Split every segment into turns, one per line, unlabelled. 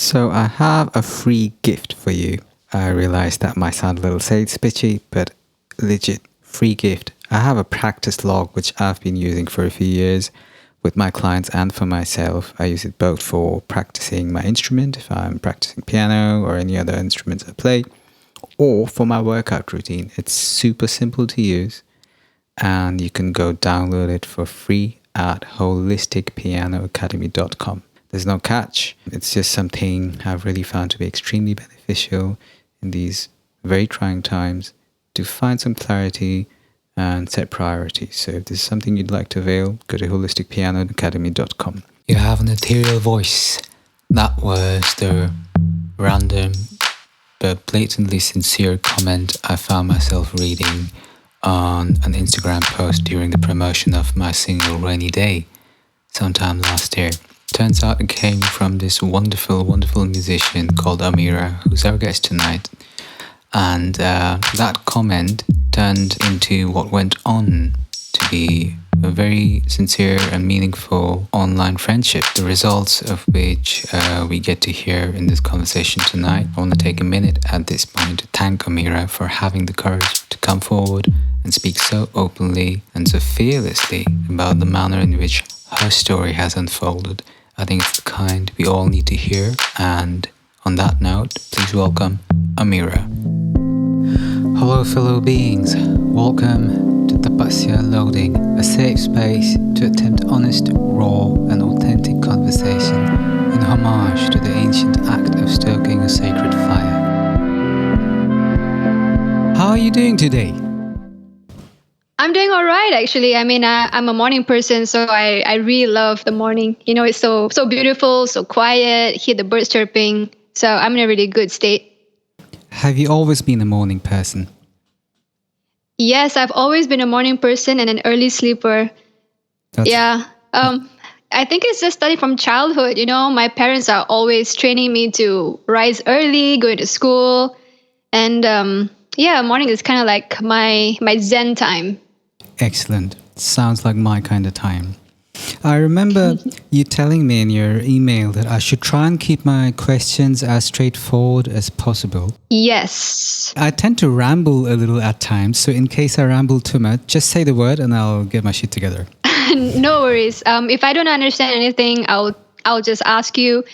So I have a free gift for you. I realize that might sound a little sales pitchy, but legit free gift. I have a practice log which I've been using for a few years with my clients and for myself. I use it both for practicing my instrument, if I'm practicing piano or any other instruments I play, or for my workout routine. It's super simple to use, and you can go download it for free at holisticpianoacademy.com. There's no catch. It's just something I've really found to be extremely beneficial in these very trying times to find some clarity and set priorities. So if this is something you'd like to avail, go to holisticpianoacademy.com.
You have an ethereal voice. That was the random but blatantly sincere comment I found myself reading on an Instagram post during the promotion of my single Rainy Day sometime last year. Turns out it came from this wonderful, wonderful musician called Amirah, who's our guest tonight. And that comment turned into what went on to be a very sincere and meaningful online friendship, the results of which we get to hear in this conversation tonight. I want to take a minute at this point to thank Amirah for having the courage to come forward and speak so openly and so fearlessly about the manner in which her story has unfolded. I think it's the kind we all need to hear. And on that note, please welcome Amirah. Hello fellow beings, welcome to Tapasya Loading, a safe space to attempt honest, raw and authentic conversation in homage to the ancient act of stoking a sacred fire. How are you doing today?
I'm doing all right, actually. I mean, I'm a morning person, so I really love the morning. You know, it's so beautiful, so quiet, hear the birds chirping. So I'm in a really good state.
Have you always been a morning person?
Yes, I've always been a morning person and an early sleeper. I think it's just starting from childhood. You know, my parents are always training me to rise early, go to school. And morning is kind of like my Zen time.
Excellent. Sounds like my kind of time. I remember you telling me in your email that I should try and keep my questions as straightforward as possible.
Yes.
I tend to ramble a little at times, so in case I ramble too much, just say the word and I'll get my shit together.
No worries. If I don't understand anything, I'll just ask you.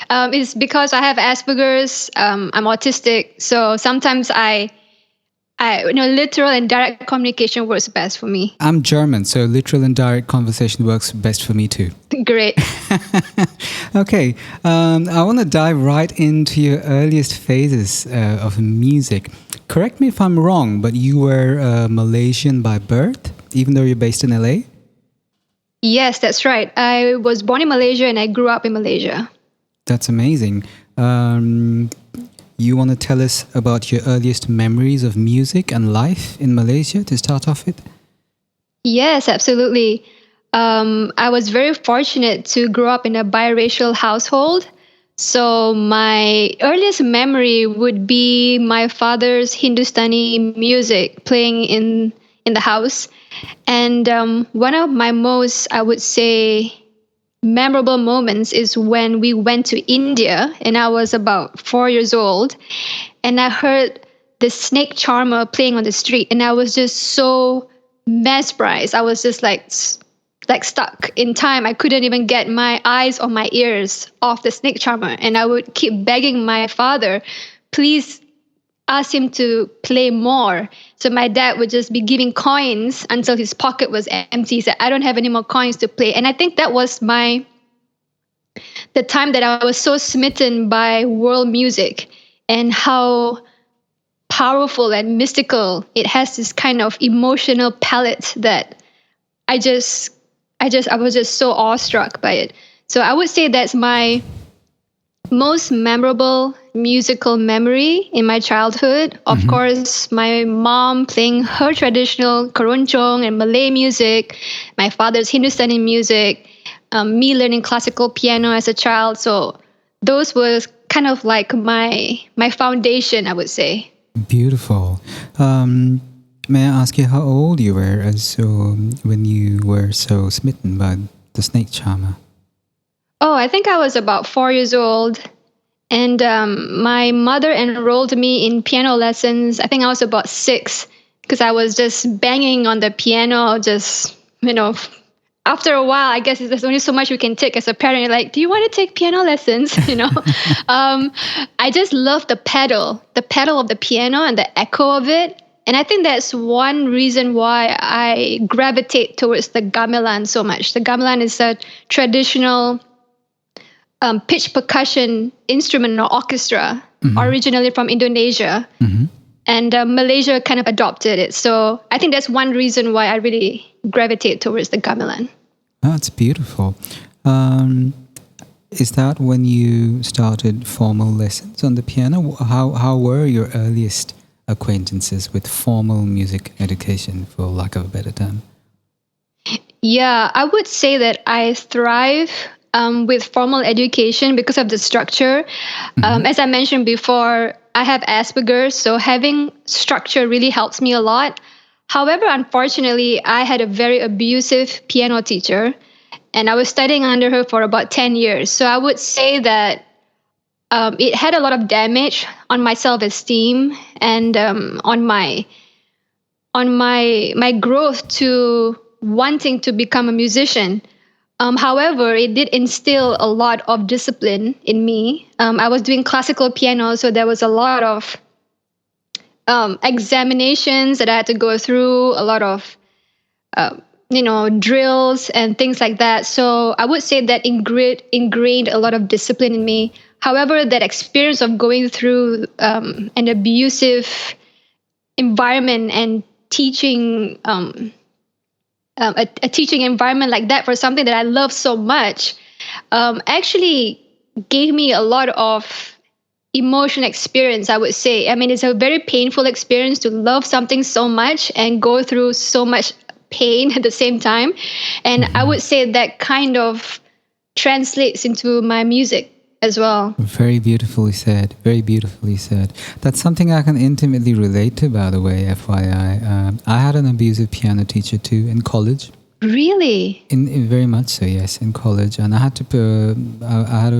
It's because I have Aspergers. I'm autistic, so sometimes literal and direct communication works best for me.
I'm German, so literal and direct conversation works best for me too.
Great.
Okay, I want to dive right into your earliest phases of music. Correct me if I'm wrong, but you were Malaysian by birth, even though you're based in LA?
Yes, that's right. I was born in Malaysia and I grew up in Malaysia.
That's amazing. You want to tell us about your earliest memories of music and life in Malaysia to start off with?
Yes, absolutely. I was very fortunate to grow up in a biracial household. So my earliest memory would be my father's Hindustani music playing in the house. And one of my most, I would say, memorable moments is when we went to India and I was about 4 years old and I heard the snake charmer playing on the street and I was just so mesmerized. I was just like stuck in time. I couldn't even get my eyes or my ears off the snake charmer and I would keep begging my father, please ask him to play more. So my dad would just be giving coins until his pocket was empty. He said, I don't have any more coins to play. And I think that was the time that I was so smitten by world music and how powerful and mystical it has this kind of emotional palette that I was just so awestruck by it. So I would say that's my most memorable musical memory in my childhood. Of course, my mom playing her traditional keroncong and Malay music, my father's Hindustani music, me learning classical piano as a child. So those were kind of like my foundation, I would say.
Beautiful. May I ask you how old you were when you were so smitten by the snake charmer?
Oh, I think I was about 4 years old. And my mother enrolled me in piano lessons. I think I was about 6 because I was just banging on the piano, just, after a while, I guess there's only so much you can take as a parent. You're like, do you want to take piano lessons? I just love the pedal of the piano and the echo of it. And I think that's one reason why I gravitate towards the gamelan so much. The gamelan is a traditional pitch percussion instrument or orchestra, originally from Indonesia. And Malaysia kind of adopted it. So I think that's one reason why I really gravitate towards the gamelan.
That's beautiful. Is that when you started formal lessons on the piano? How were your earliest acquaintances with formal music education, for lack of a better term?
Yeah, I would say that I thrive with formal education because of the structure. As I mentioned before, I have Aspergers, so having structure really helps me a lot. However, unfortunately, I had a very abusive piano teacher, and I was studying under her for about 10 years. So I would say that it had a lot of damage on my self-esteem and on my growth to wanting to become a musician. However, it did instill a lot of discipline in me. I was doing classical piano, so there was a lot of examinations that I had to go through, a lot of drills and things like that. So I would say that ingrained a lot of discipline in me. However, that experience of going through an abusive environment and teaching a teaching environment like that for something that I love so much actually gave me a lot of emotional experience, I would say. I mean, it's a very painful experience to love something so much and go through so much pain at the same time. And I would say that kind of translates into my music as well.
Very beautifully said. Very beautifully said. That's something I can intimately relate to, by the way, FYI. I had an abusive piano teacher too in college.
Really?
In very much so, yes, in college. And I had to, I had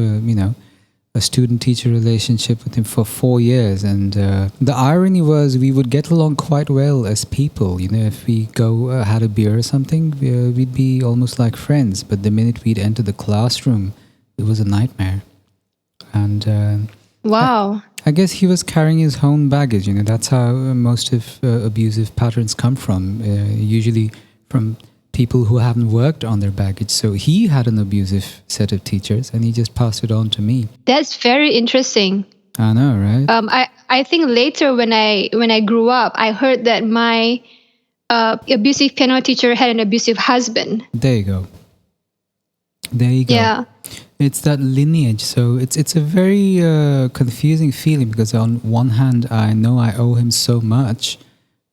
a student-teacher relationship with him for 4 years. And the irony was we would get along quite well as people. If we go had a beer or something, we'd be almost like friends. But the minute we'd enter the classroom, it was a nightmare. And
wow.
I guess he was carrying his own baggage. That's how most of abusive patterns come from, usually from people who haven't worked on their baggage. So he had an abusive set of teachers and he just passed it on to me.
That's very interesting.
I know, right?
I think later when I grew up, I heard that my abusive piano teacher had an abusive husband.
There you go.
Yeah.
It's that lineage. So it's a very confusing feeling because on one hand, I know I owe him so much.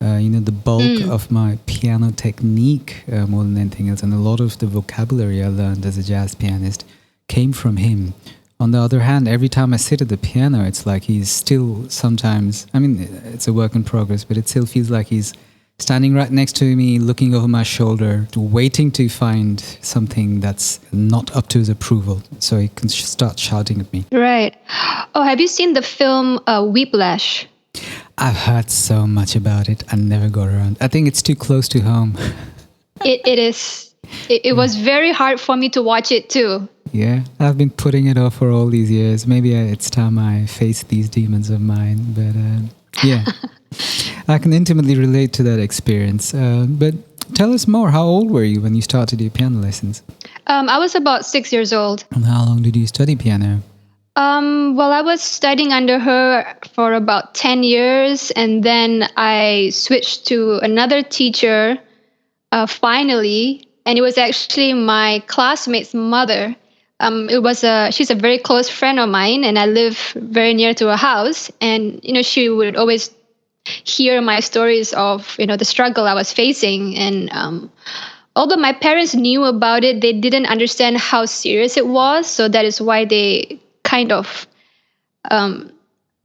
The bulk of my piano technique more than anything else, and a lot of the vocabulary I learned as a jazz pianist came from him. On the other hand, every time I sit at the piano, it's like he's still sometimes, I mean, it's a work in progress, but it still feels like he's standing right next to me, looking over my shoulder, waiting to find something that's not up to his approval, so he can start shouting at me.
Right. Oh, have you seen the film Whiplash?
I've heard so much about it. I never got around. I think it's too close to home.
It is. It was very hard for me to watch it too.
Yeah, I've been putting it off for all these years. Maybe it's time I face these demons of mine. But yeah, I can intimately relate to that experience. But tell us more. How old were you when you started your piano lessons?
I was about 6 years old.
And how long did you study piano?
Well, I was studying under her for about 10 years, and then I switched to another teacher finally, and it was actually my classmate's mother. She's a very close friend of mine, and I live very near to her house, and she would always hear my stories of the struggle I was facing, and although my parents knew about it, they didn't understand how serious it was, so that is why they kind of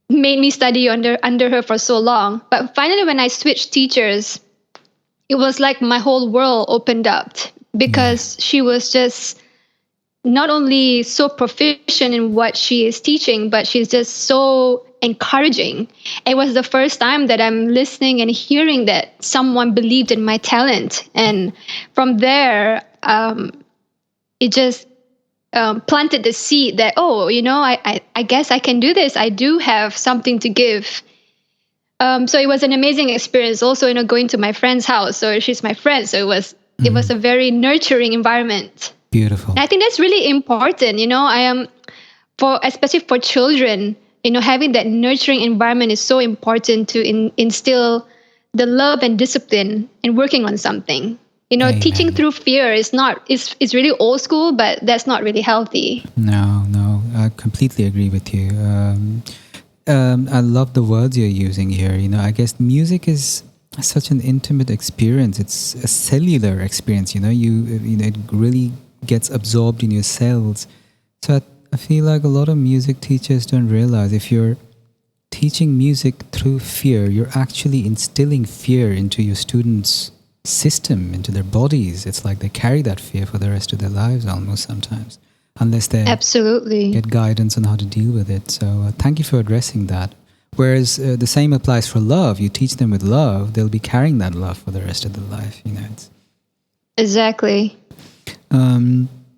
made me study under her for so long. But finally, when I switched teachers, it was like my whole world opened up because she was just not only so proficient in what she is teaching, but she's just so encouraging. It was the first time that I'm listening and hearing that someone believed in my talent. And from there, it just planted the seed that, oh, I guess I can do this. I do have something to give. So it was an amazing experience. Also, going to my friend's house. So she's my friend. So it was a very nurturing environment.
Beautiful.
And I think that's really important. I am especially for children. Having that nurturing environment is so important to instill the love and discipline in working on something. Teaching through fear is really old school, but that's not really healthy.
No, I completely agree with you. I love the words you're using here. I guess music is such an intimate experience. It's a cellular experience. It really gets absorbed in your cells. So I feel like a lot of music teachers don't realize if you're teaching music through fear, you're actually instilling fear into your students' system, into their bodies. It's like they carry that fear for the rest of their lives almost sometimes, unless they
absolutely
get guidance on how to deal with it. So thank you for addressing that. Whereas the same applies for love. You teach them with love, they'll be carrying that love for the rest of their life.
Exactly.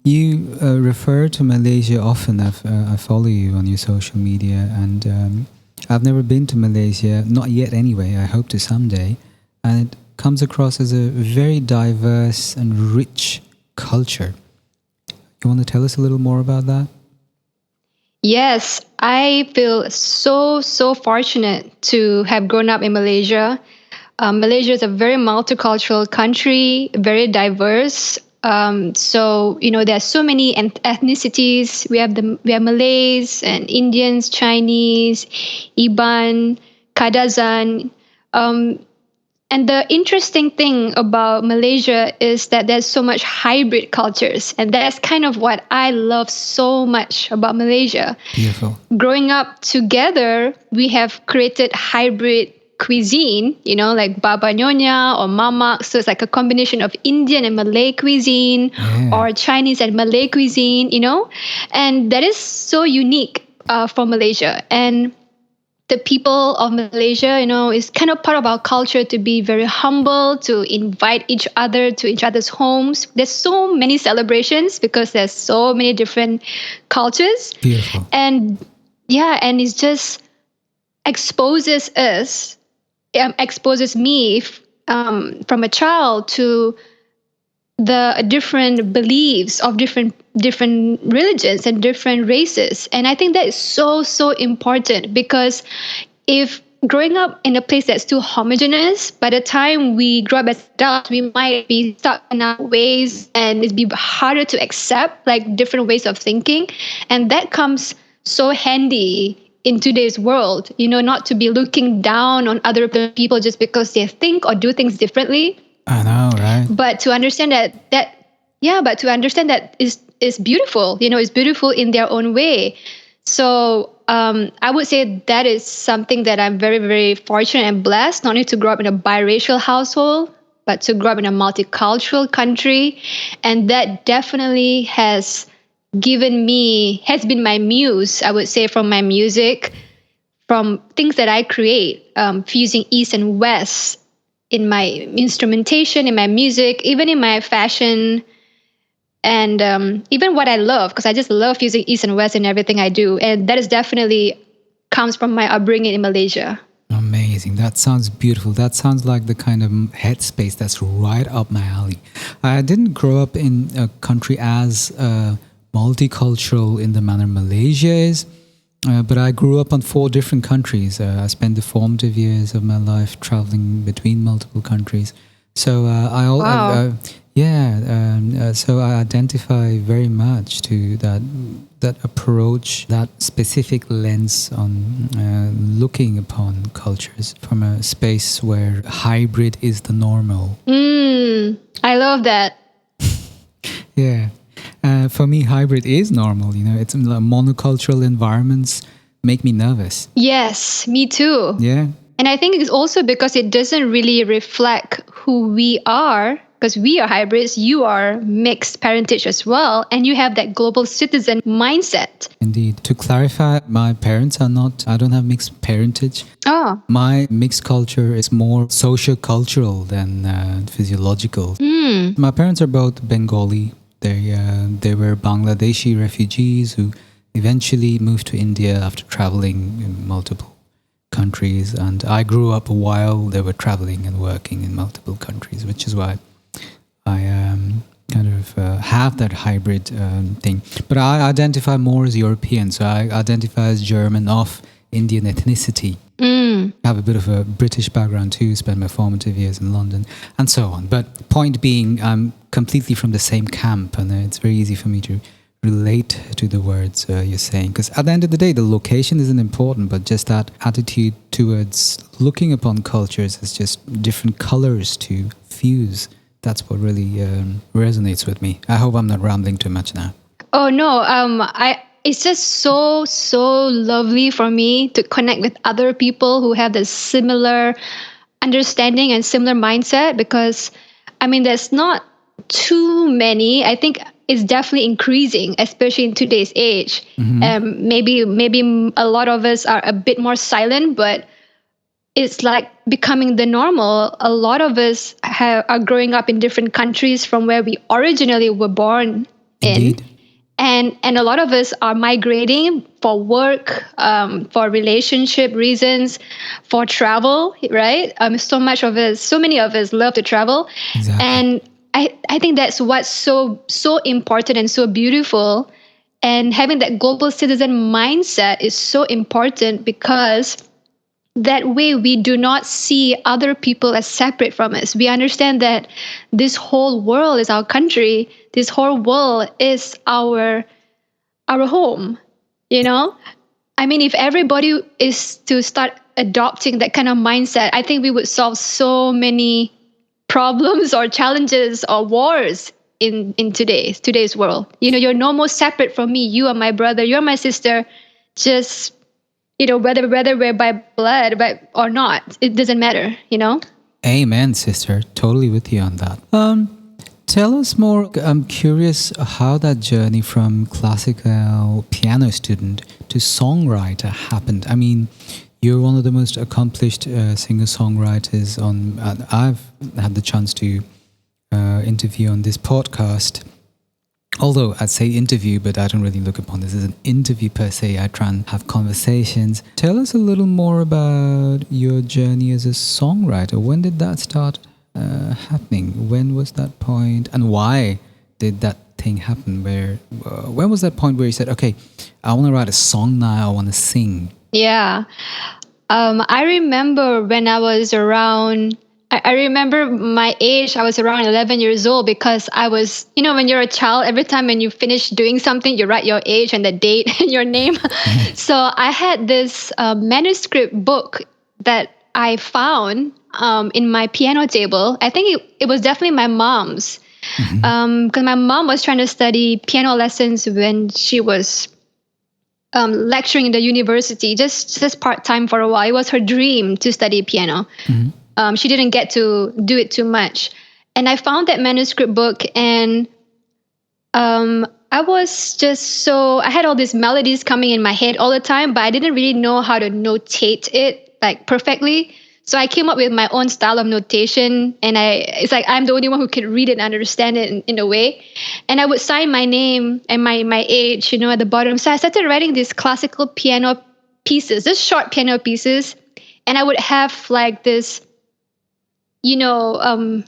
You refer to Malaysia often. I follow you on your social media, and I've never been to Malaysia, not yet anyway. I hope to someday. And it comes across as a very diverse and rich culture. You want to tell us a little more about that?
Yes, I feel so fortunate to have grown up in Malaysia. Malaysia is a very multicultural country, very diverse. So there are so many ethnicities. We have Malays and Indians, Chinese, Iban, Kadazan. And the interesting thing about Malaysia is that there's so much hybrid cultures. And that's kind of what I love so much about Malaysia.
Beautiful.
Growing up together, we have created hybrid cuisine, like baba nyonya or mamak. So it's like a combination of Indian and Malay cuisine, or Chinese and Malay cuisine, and that is so unique for Malaysia. And the people of Malaysia, is kind of part of our culture to be very humble, to invite each other to each other's homes. There's so many celebrations because there's so many different cultures.
Beautiful.
And it just exposes me from a child to the different beliefs of different religions and different races. And I think that is so important, because if growing up in a place that's too homogeneous, by the time we grow up as adults, we might be stuck in our ways, and it'd be harder to accept like different ways of thinking. And that comes so handy in today's world, not to be looking down on other people just because they think or do things differently.
I know, right?
But to understand that is beautiful. It's beautiful in their own way. So I would say that is something that I'm very, very fortunate and blessed, not only to grow up in a biracial household, but to grow up in a multicultural country. And that definitely has been my muse, I would say, from my music, from things that I create, fusing East and West in my instrumentation, in my music, even in my fashion, and even what I love, because I just love fusing East and West in everything I do. And that is definitely comes from my upbringing in Malaysia.
Amazing. That sounds beautiful. That sounds like the kind of headspace that's right up my alley. I didn't grow up in a country as multicultural in the manner Malaysia is, but I grew up on 4 different countries. I spent the formative years of my life traveling between multiple countries. So so I identify very much to that approach, that specific lens on looking upon cultures from a space where hybrid is the normal.
I love that.
Yeah. For me, hybrid is normal. It's like monocultural environments make me nervous.
Yes, me too.
Yeah.
And I think it's also because it doesn't really reflect who we are because we are hybrids, you are mixed parentage as well, and you have that global citizen mindset.
Indeed. To clarify, my parents are not, I don't have mixed parentage.
Oh.
My mixed culture is more socio-cultural than physiological. My parents are both Bengali. They were Bangladeshi refugees who eventually moved to India after traveling in multiple countries. And I grew up while they were traveling and working in multiple countries, which is why I kind of have that hybrid thing. But I identify more as European, so I identify as German of Indian ethnicity. I have a bit of a British background too, spent my formative years in London and so on. But point being, I'm completely from the same camp, and it's very easy for me to relate to the words you're saying. Because at the end of the day, the location isn't important, but just that attitude towards looking upon cultures as just different colors to fuse. That's what really resonates with me. I hope I'm not rambling too much now.
Oh no, it's just so lovely for me to connect with other people who have the similar understanding and similar mindset, because I mean there's not too many. I think it's definitely increasing, especially in today's age. Maybe a lot of us are a bit more silent, but it's like becoming the normal. A lot of us are growing up in different countries from where we originally were born
Indeed.
in. And a lot of us are migrating for work, for relationship reasons, for travel, right? So many of us love to travel.
Exactly.
And I think that's what's so important and so beautiful. And having that global citizen mindset is so important, because that way we do not see other people as separate from us. We understand that this whole world is our country. This whole world is our home, you know? I mean, if everybody is to start adopting that kind of mindset, I think we would solve so many problems or challenges or wars in today's world. You know, you're no more separate from me. You are my brother, you're my sister. Just, you know, whether we're by blood or not, it doesn't matter, you know?
Amen, sister. Totally with you on that. Tell us more. I'm curious how that journey from classical piano student to songwriter happened. I mean, you're one of the most accomplished singer-songwriters on. I've had the chance to interview on this podcast. Although I'd say interview, but I don't really look upon this as an interview per se. I try and have conversations. Tell us a little more about your journey as a songwriter. When did that start happening? When was that point, and why did that thing happen? When was that point where you said, "Okay, I want to write a song now. I want to sing"?
Yeah, I remember when I was around. I remember my age, I was around 11 years old, because I was, you know, when you're a child, every time when you finish doing something, you write your age and the date and your name. So I had this manuscript book that I found in my piano table. I think it was definitely my mom's, because my mom was trying to study piano lessons when she was lecturing in the university, just part-time for a while. It was her dream to study piano. She didn't get to do it too much. And I found that manuscript book, and I was just I had all these melodies coming in my head all the time, but I didn't really know how to notate it like perfectly. So I came up with my own style of notation, and it's like I'm the only one who can read it and understand it in a way. And I would sign my name and my age, you know, at the bottom. So I started writing these classical piano pieces, just short piano pieces. And I would have like this, you know,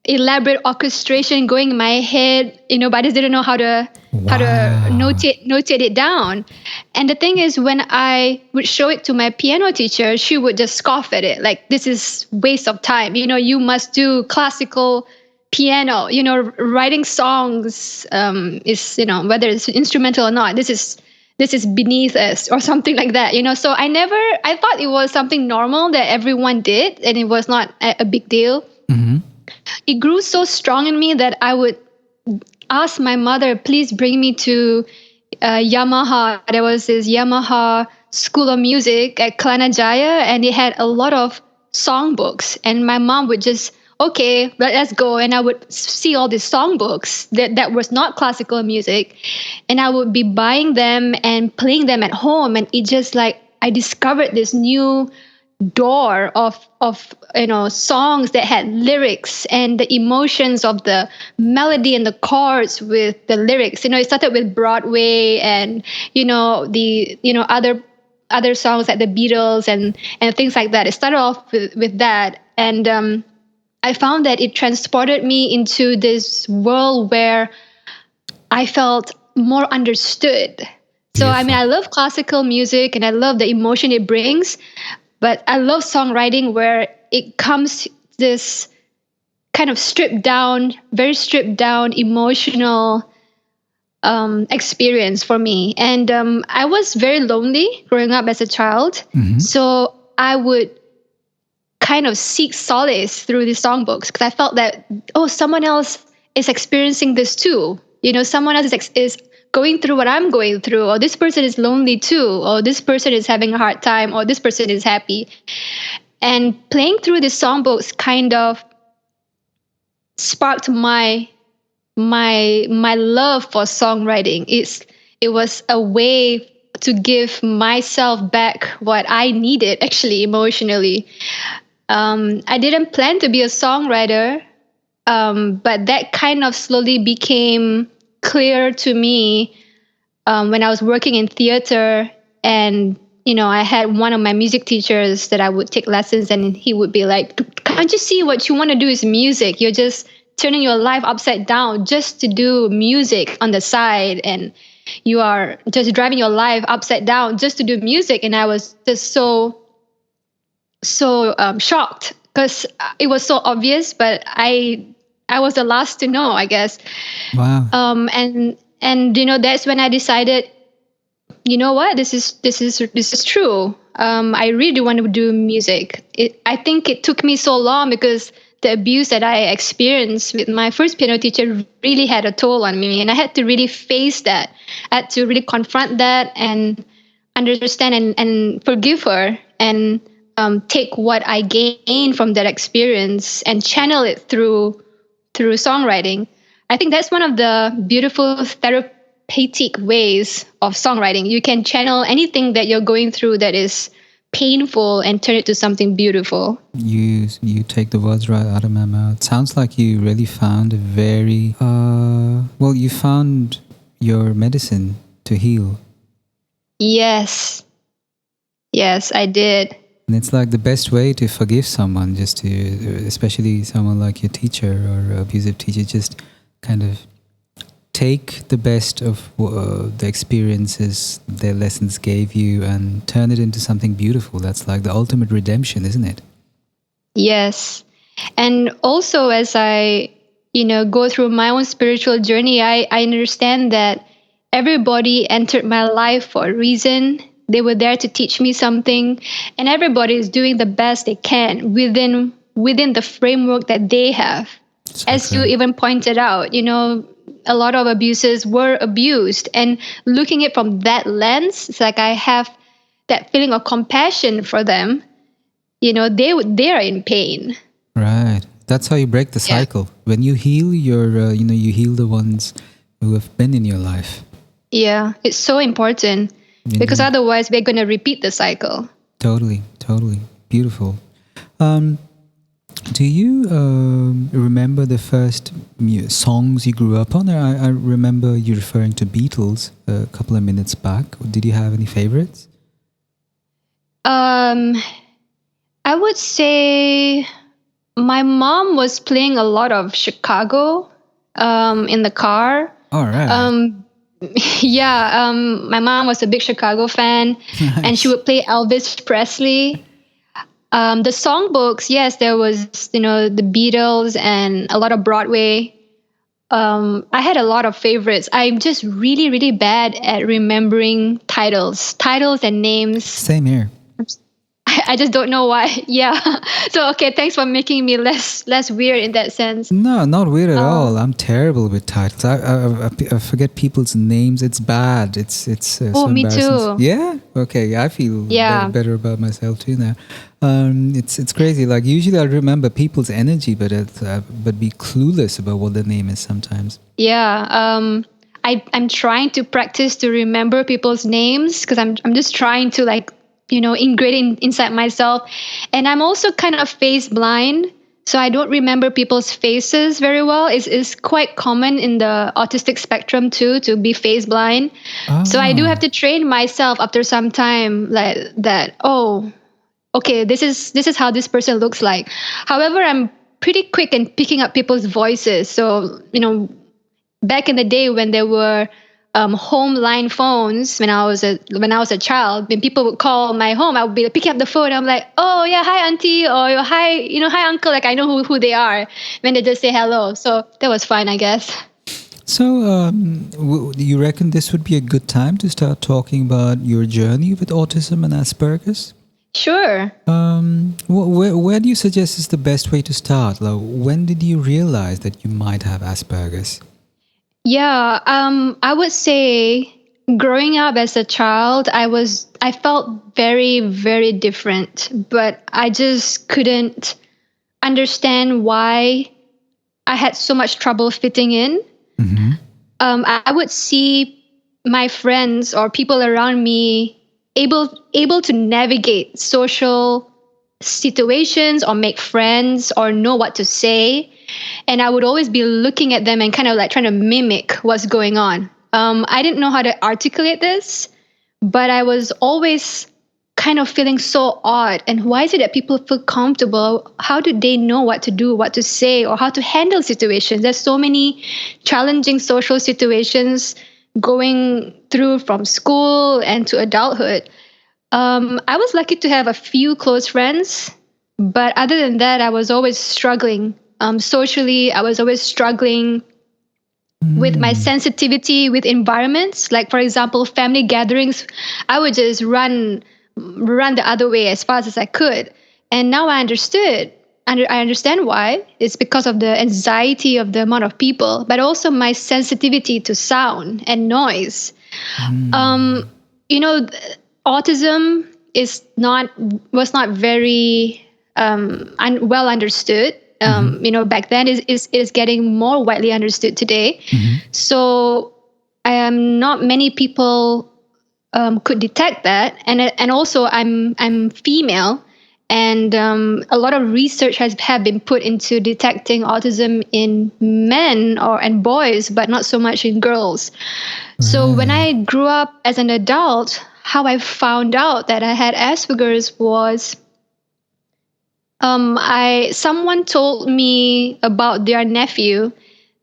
elaborate orchestration going in my head, you know, but I just didn't know how to notate it down. And the thing is, when I would show it to my piano teacher, she would just scoff at it, like, this is waste of time. You know, you must do classical piano. You know, writing songs is, you know, whether it's instrumental or not, this is beneath us or something like that, you know. So I thought it was something normal that everyone did, and it was not a big deal. It grew so strong in me that I would ask my mother, please bring me to Yamaha. There was this Yamaha School of Music at Kelana Jaya, and they had a lot of songbooks. And my mom would just, okay, let's go. And I would see all these songbooks that was not classical music, and I would be buying them and playing them at home. And it just like I discovered this new door of songs that had lyrics and the emotions of the melody and the chords with the lyrics. It started with Broadway and the other songs like the Beatles and things like that. It started off with that, and I found that it transported me into this world where I felt more understood. So I mean,
Beautiful.
I love classical music and I love the emotion it brings, but I love songwriting where it comes this kind of very stripped down emotional experience for me. And I was very lonely growing up as a child. So I would kind of seek solace through these songbooks because I felt that, someone else is experiencing this too. Someone else is going through what I'm going through, or this person is lonely too, or this person is having a hard time, or this person is happy. And playing through these songbooks kind of sparked my love for songwriting. It was a way to give myself back what I needed actually emotionally. I didn't plan to be a songwriter, but that kind of slowly became clear to me when I was working in theater. And I had one of my music teachers that I would take lessons, and he would be like, can't you see what you want to do is music? You're just turning your life upside down just to do music on the side, and you are just driving your life upside down just to do music. And I was just so shocked because it was so obvious, but I was the last to know, I guess.
Wow.
And that's when I decided, you know what, this is true. I really want to do music. I think it took me so long because the abuse that I experienced with my first piano teacher really had a toll on me, and I had to really face that. I had to really confront that and understand and forgive her, and take what I gained from that experience and channel it through songwriting. I think that's one of the beautiful therapeutic ways of songwriting. You can channel anything that you're going through that is painful and turn it to something beautiful.
You take the words right out of my mouth. Sounds like you really found a very you found your medicine to heal.
Yes, I did.
And it's like the best way to forgive someone, just to, especially someone like your teacher or abusive teacher, just kind of take the best of the experiences their lessons gave you and turn it into something beautiful. That's like the ultimate redemption, isn't it?
Yes. And also as I, go through my own spiritual journey, I understand that everybody entered my life for a reason. They were there to teach me something, and everybody is doing the best they can within the framework that they have.
So
As
true.
you even pointed out, a lot of abusers were abused, and looking at it from that lens, it's like I have that feeling of compassion for them. They are in pain.
Right. That's how you break the
Yeah.
cycle. When you heal, you heal the ones who have been in your life.
Yeah, it's so important because
Indeed.
otherwise we're going to repeat the cycle.
Totally. Beautiful. Do you remember the first songs you grew up on? I remember you referring to Beatles a couple of minutes back. Did you have any favorites?
I would say my mom was playing a lot of Chicago in the car.
All right.
Yeah, my mom was a big Chicago fan, and she
Nice.
would play Elvis Presley. The songbooks, yes, there was, the Beatles and a lot of Broadway. I had a lot of favorites. I'm just really, really bad at remembering titles and names.
Same here.
I just don't know why. Yeah. So okay, thanks for making me less weird in that sense.
No, not weird at all. I'm terrible with titles. I forget people's names. It's bad. It's
Oh,
so
me
embarrassing.
too.
Yeah. Okay. I feel
Yeah.
better about myself too now. It's crazy. Like usually I remember people's energy, but be clueless about what their name is sometimes.
Yeah. I'm trying to practice to remember people's names because I'm just trying to like, ingrain inside myself. And I'm also kind of face blind. So I don't remember people's faces very well. It's quite common in the autistic spectrum too to be face blind. So I do have to train myself after some time like that. Oh, okay, this is how this person looks like. However, I'm pretty quick in picking up people's voices. So, back in the day when there were home line phones when I was a child, when people would call my home, I would be picking up the phone. I'm like, oh yeah, hi auntie, or hi, hi uncle. Like I know who they are when they just say hello. So that was fine, I guess.
So, do you reckon this would be a good time to start talking about your journey with autism and Asperger's?
Sure.
Where do you suggest is the best way to start? Like, when did you realize that you might have Asperger's?
Yeah, I would say growing up as a child, I felt very, very different, but I just couldn't understand why I had so much trouble fitting in.
Mm-hmm.
I would see my friends or people around me able to navigate social situations or make friends or know what to say, and I would always be looking at them and kind of like trying to mimic what's going on. I didn't know how to articulate this, but I was always kind of feeling so odd. And why is it that people feel comfortable? How do they know what to do, what to say, or how to handle situations? There's so many challenging social situations going through from school and to adulthood. I was lucky to have a few close friends, but other than that, I was always struggling. Socially, I was always struggling with my sensitivity with environments. Like, for example, family gatherings, I would just run the other way as fast as I could. And now I understood. And I understand why. It's because of the anxiety of the amount of people, but also my sensitivity to sound and noise. You know, autism was not very well understood. Back then is getting more widely understood today. So not many people could detect that, and also I'm female, and a lot of research have been put into detecting autism in men and boys, but not so much in girls. So when I grew up as an adult, how I found out that I had Asperger's was someone told me about their nephew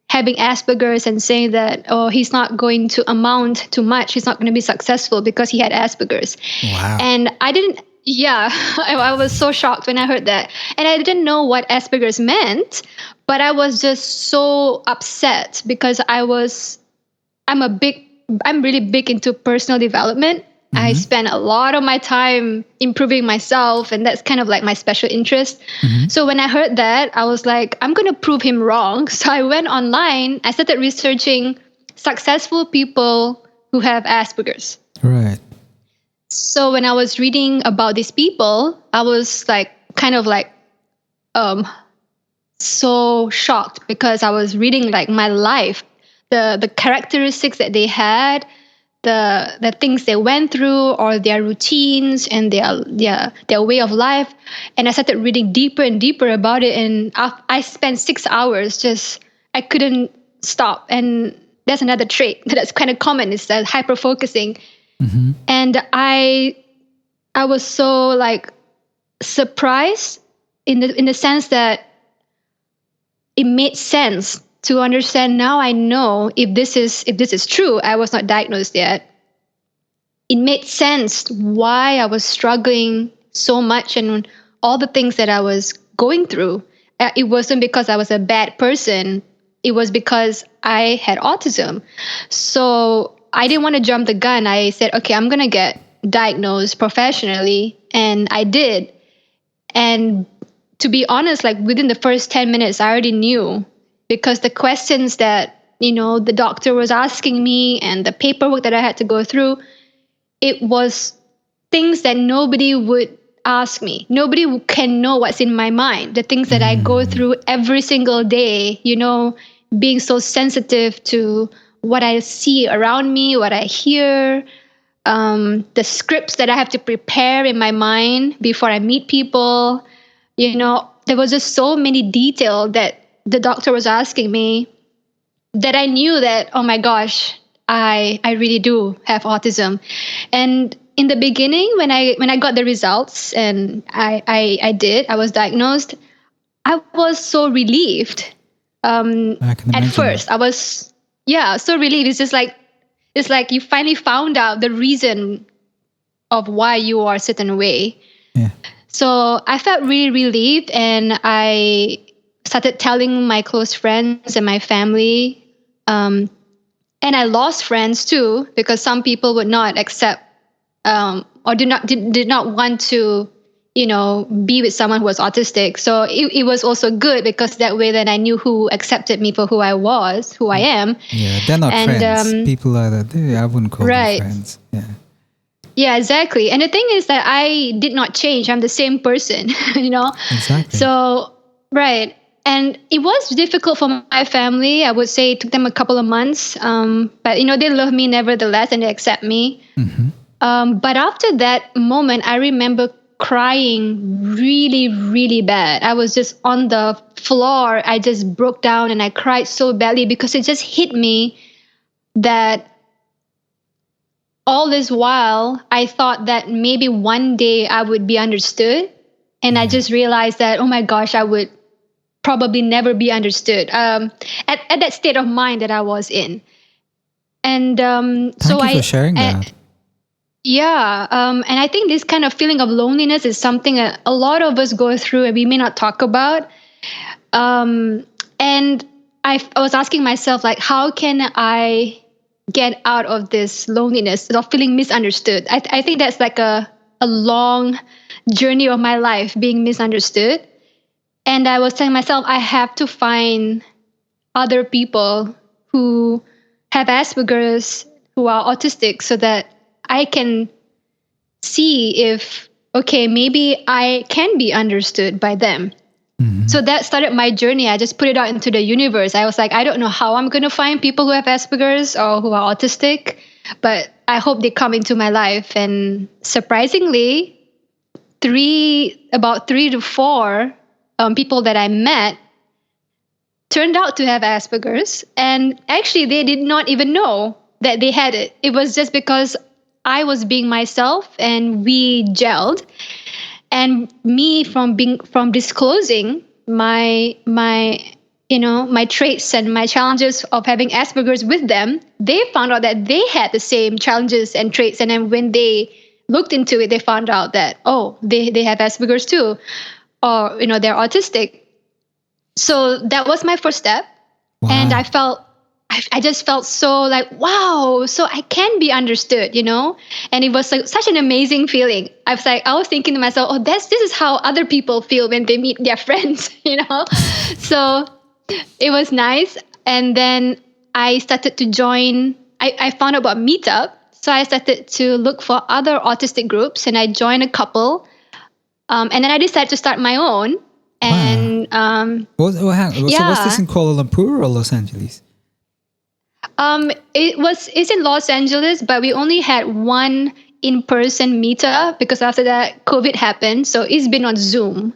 having Asperger's and saying that, oh, he's not going to amount to much. He's not going to be successful because he had Asperger's.
Wow.
And I didn't, yeah, I was so shocked when I heard that. And I didn't know what Asperger's meant, but I was just so upset because I'm really big into personal development. I spend a lot of my time improving myself, and that's kind of like my special interest. So when I heard that, I was like, I'm going to prove him wrong. So I went online. I started researching successful people who have Asperger's.
Right.
So when I was reading about these people, I was like, kind of like, so shocked because I was reading like my life, the characteristics that they had, the things they went through, or their routines and their way of life. And I started reading deeper and deeper about it, and I spent 6 hours I couldn't stop. And that's another trait that's kind of common, is that hyper focusing. And I was so like surprised in the sense that it made sense to understand. Now I know if this is true. I was not diagnosed yet. It made sense why I was struggling so much and all the things that I was going through. It wasn't because I was a bad person. It was because I had autism. So I didn't want to jump the gun. I said, okay, I'm going to get diagnosed professionally, and I did. And to be honest, like within the first 10 minutes, I already knew, because the questions that, the doctor was asking me and the paperwork that I had to go through, it was things that nobody would ask me. Nobody can know what's in my mind, the things that I go through every single day, being so sensitive to what I see around me, what I hear, the scripts that I have to prepare in my mind before I meet people. There was just so many details that the doctor was asking me that I knew that, oh my gosh, I really do have autism. And in the beginning, when I got the results and I was diagnosed, I was so relieved.
I can
At
imagine.
first, I was so relieved. It's like you finally found out the reason of why you are a certain way.
Yeah.
So I felt really relieved, and I started telling my close friends and my family. And I lost friends too, because some people would not accept or did not want to, be with someone who was autistic. So it was also good, because that way then I knew who accepted me for who I was, who I am.
Yeah, they're not friends. People like that, I wouldn't call them friends. Yeah.
Yeah, exactly. And the thing is that I did not change. I'm the same person,
Exactly.
So, right. And it was difficult for my family. I would say it took them a couple of months. But, they love me nevertheless, and they accept me. But after that moment, I remember crying really, really bad. I was just on the floor. I just broke down and I cried so badly, because it just hit me that all this while I thought that maybe one day I would be understood. And I just realized that, oh my gosh, I would probably never be understood at that state of mind that I was in. And
Thank you for sharing that.
Yeah. And I think this kind of feeling of loneliness is something that a lot of us go through and we may not talk about. And I was asking myself, like, how can I get out of this loneliness of feeling misunderstood? I think that's like a long journey of my life, being misunderstood. And I was telling myself, I have to find other people who have Aspergers, who are autistic, so that I can see if, okay, maybe I can be understood by them. So that started my journey. I just put it out into the universe. I was like, I don't know how I'm going to find people who have Aspergers or who are autistic, but I hope they come into my life. And surprisingly, about 3 to 4 people that I met turned out to have Aspergers. And actually, they did not even know that they had it. It was just because I was being myself and we gelled. And me from disclosing my traits and my challenges of having Asperger's with them, they found out that they had the same challenges and traits. And then when they looked into it, they found out that, oh, they have Asperger's too, or they're autistic. So that was my first step. Wow. And I just felt so like, wow, so I can be understood, and it was like such an amazing feeling. I was thinking to myself, oh, this is how other people feel when they meet their friends, So it was nice. And then I started to join, I found out about Meetup. So I started to look for other autistic groups, and I joined a couple. And then I decided to start my own. And
So was this in Kuala Lumpur or Los Angeles?
It's in Los Angeles, but we only had one in-person meetup, because after that COVID happened. So it's been on Zoom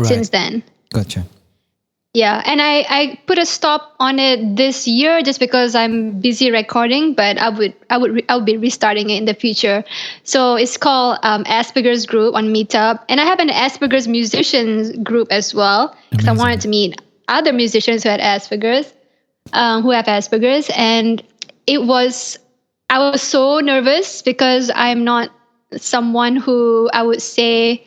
since then.
Gotcha.
Yeah. And I put a stop on it this year just because I'm busy recording, but I'll be restarting it in the future. So it's called Aspergers group on Meetup. And I have an Aspergers musicians group as well, because I wanted to meet other musicians who had Aspergers. Who have Asperger's. And I was so nervous, because I'm not someone who I would say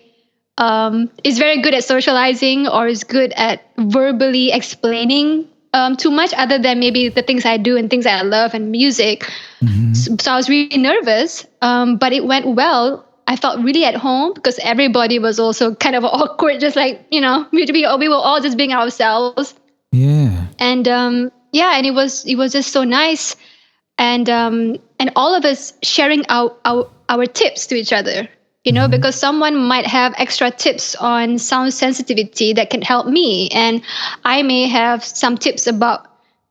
is very good at socializing or is good at verbally explaining too much other than maybe the things I do and things I love and music. So I was really nervous, but it went well. I felt really at home because everybody was also kind of awkward, just like, we were all just being ourselves.
Yeah.
And and it was just so nice. And all of us sharing our tips to each other, because someone might have extra tips on sound sensitivity that can help me, and I may have some tips about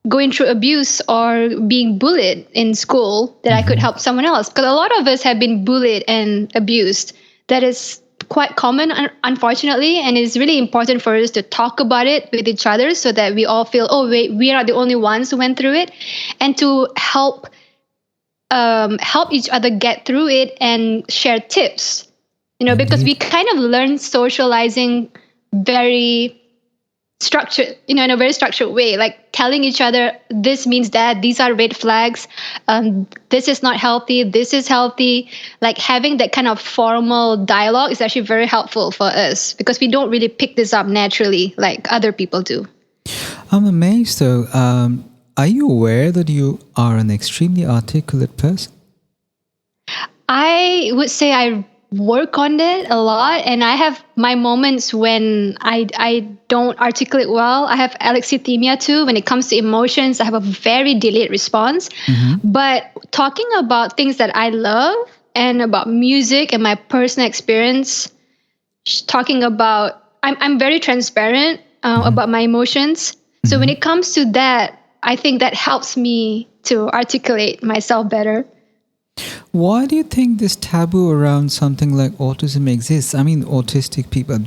going through abuse or being bullied in school that I could help someone else, because a lot of us have been bullied and abused. That is quite common, unfortunately, and it's really important for us to talk about it with each other so that we all feel, oh wait, we are the only ones who went through it, and to help each other get through it and share tips, because we kind of learn socializing very structured, in a very structured way, like telling each other, this means that, these are red flags, this is not healthy, this is healthy. Like having that kind of formal dialogue is actually very helpful for us because we don't really pick this up naturally like other people do.
I'm amazed though. Are you aware that you are an extremely articulate person?
I would say I work on it a lot, and I have my moments when I don't articulate well. I have alexithymia too. When it comes to emotions, I have a very delayed response. But talking about things that I love and about music and my personal experience, talking about, I'm very transparent about my emotions. So when it comes to that, I think that helps me to articulate myself better.
Why do you think this taboo around something like autism exists? I mean, autistic people,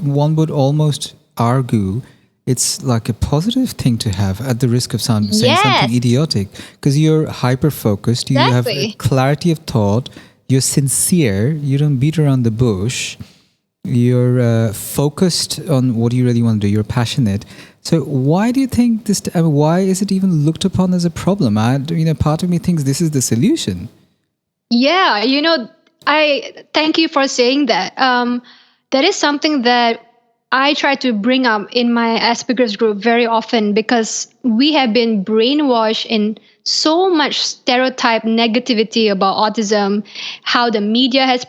one would almost argue it's like a positive thing to have, at the risk of saying something idiotic, because you're hyper-focused, you have clarity of thought, you're sincere, you don't beat around the bush, you're focused on what you really want to do, you're passionate. So why do you think this, why is it even looked upon as a problem? Part of me thinks this is the solution.
Yeah, I thank you for saying that. That is something that I try to bring up in my Aspergers group very often, because we have been brainwashed in so much stereotype negativity about autism, how the media has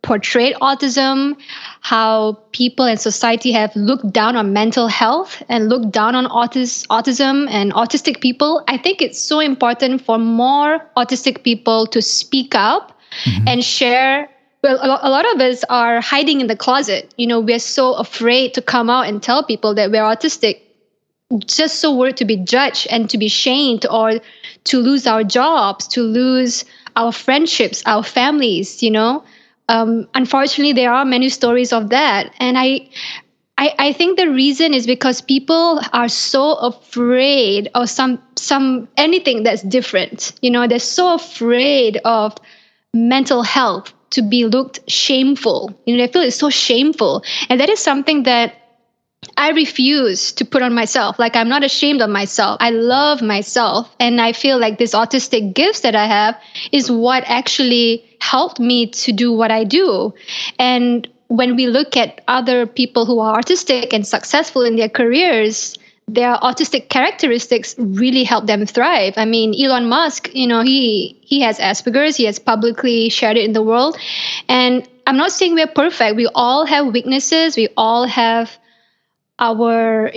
portrayed autism, how people and society have looked down on mental health and looked down on autism and autistic people. I think it's so important for more autistic people to speak up and share. Well, a lot of us are hiding in the closet. We're so afraid to come out and tell people that we're autistic, just so worried to be judged and to be shamed, or to lose our jobs, to lose our friendships, our families, Unfortunately, there are many stories of that. And I think the reason is because people are so afraid of anything that's different. They're so afraid of mental health to be looked shameful. They feel it's so shameful. And that is something that I refuse to put on myself. Like, I'm not ashamed of myself. I love myself. And I feel like this autistic gifts that I have is what actually helped me to do what I do. And when we look at other people who are artistic and successful in their careers, their autistic characteristics really help them thrive. I mean, Elon Musk, he has Asperger's. He has publicly shared it in the world. And I'm not saying we're perfect. We all have weaknesses. We all have our,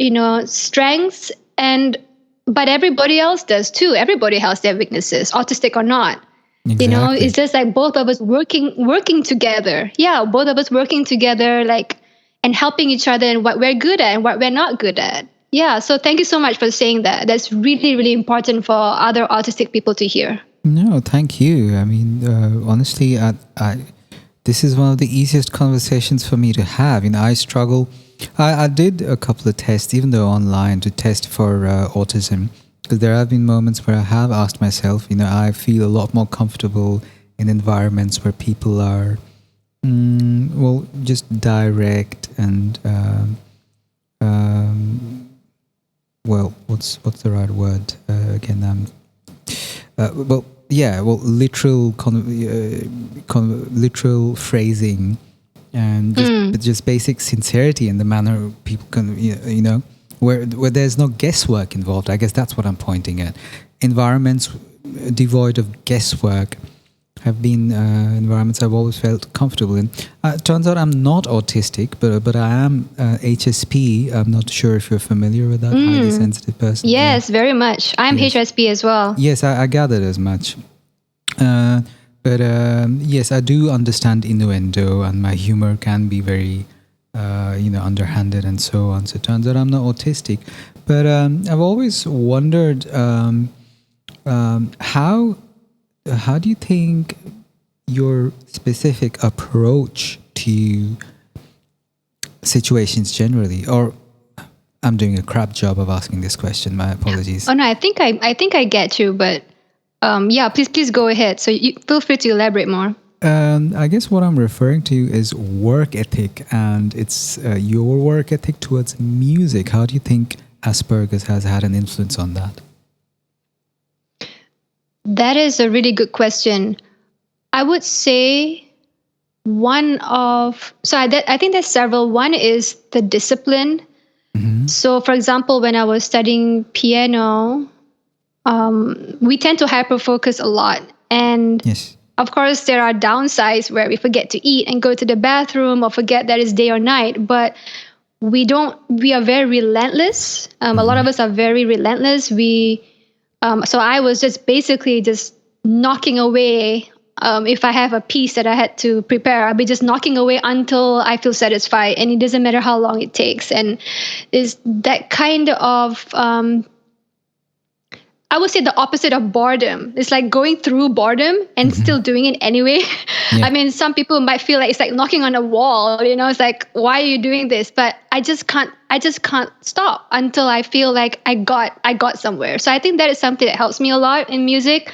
strengths, but everybody else does too. Everybody has their weaknesses, autistic or not.
Exactly.
It's just like both of us working together. Yeah, both of us working together, like, and helping each other in what we're good at and what we're not good at. Yeah, so thank you so much for saying that. That's really, really important for other autistic people to hear.
No, thank you. I mean, honestly, this is one of the easiest conversations for me to have. I struggle. I did a couple of tests, even though online, to test for autism, because there have been moments where I have asked myself, I feel a lot more comfortable in environments where people are, just direct and, what's the right word? Literal literal phrasing, and just basic sincerity in the manner people can, where there's no guesswork involved. I guess that's what I'm pointing at. Environments devoid of guesswork have been environments I've always felt comfortable in. Turns out I'm not autistic, but I am HSP. I'm not sure if you're familiar with that, highly sensitive person.
Yes, very much. I'm HSP as well.
Yes, I gathered as much. But yes, I do understand innuendo, and my humor can be very, underhanded and so on. So it turns out I'm not autistic. But I've always wondered how do you think your specific approach to situations generally, or I'm doing a crap job of asking this question. My apologies.
Oh no, I think I get you, but please go ahead. So you feel free to elaborate more.
I guess what I'm referring to is work ethic, and it's your work ethic towards music. How do you think Aspergers has had an influence on that?
That is a really good question. I would say I think there's several. One is the discipline. Mm-hmm. So, for example, when I was studying piano, we tend to hyper-focus a lot. And
yes. Of
course, there are downsides where we forget to eat and go to the bathroom or forget that it's day or night. But we are very relentless. A lot of us are very relentless. So I was just basically just knocking away. If I have a piece that I had to prepare, I'll be just knocking away until I feel satisfied, and it doesn't matter how long it takes. And is that kind of, I would say the opposite of boredom. It's like going through boredom and still doing it anyway. Yeah. I mean, some people might feel like it's like knocking on a wall, it's like, why are you doing this? But I just can't stop until I feel like I got somewhere. So I think that is something that helps me a lot in music,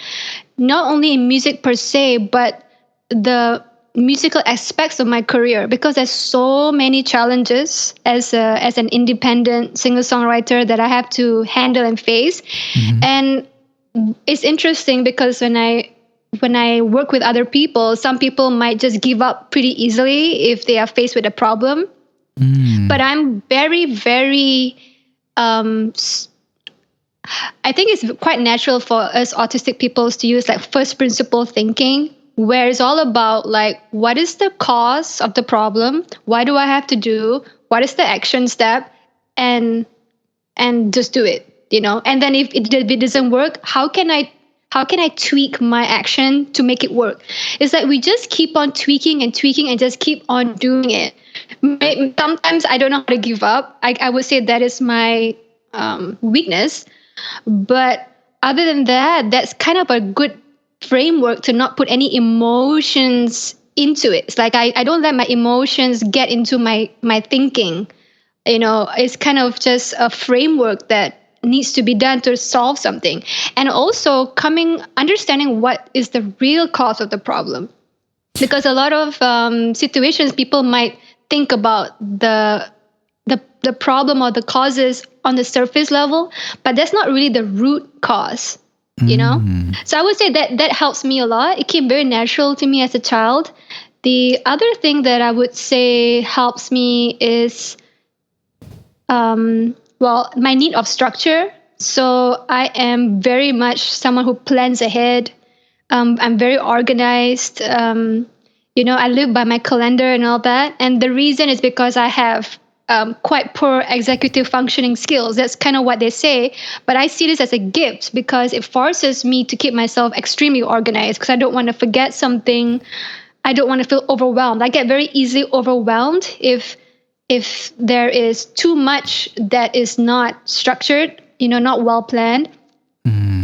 not only in music per se, but the musical aspects of my career, because there's so many challenges as an independent singer-songwriter that I have to handle and face. Mm-hmm. And it's interesting because when I work with other people, some people might just give up pretty easily if they are faced with a problem. But I'm very, very I think it's quite natural for us autistic people to use like first principle thinking, where it's all about like, what is the cause of the problem? Why do I have to do? What is the action step? And just do it, And then if it doesn't work, how can I tweak my action to make it work? It's like we just keep on tweaking and just keep on doing it. Sometimes I don't know how to give up. I would say that is my weakness. But other than that, that's kind of a good framework to not put any emotions into it. It's like I don't let my emotions get into my thinking. It's kind of just a framework that needs to be done to solve something. And also understanding what is the real cause of the problem. Because a lot of situations, people might think about the problem or the causes on the surface level, but that's not really the root cause. So I would say that helps me a lot. It came very natural to me as a child. The other thing that I would say helps me is, my need of structure. So I am very much someone who plans ahead. I'm very organized. I live by my calendar and all that. And the reason is because I have quite poor executive functioning skills. That's kind of what they say. But I see this as a gift because it forces me to keep myself extremely organized because I don't want to forget something. I don't want to feel overwhelmed. I get very easily overwhelmed if there is too much that is not structured, not well planned.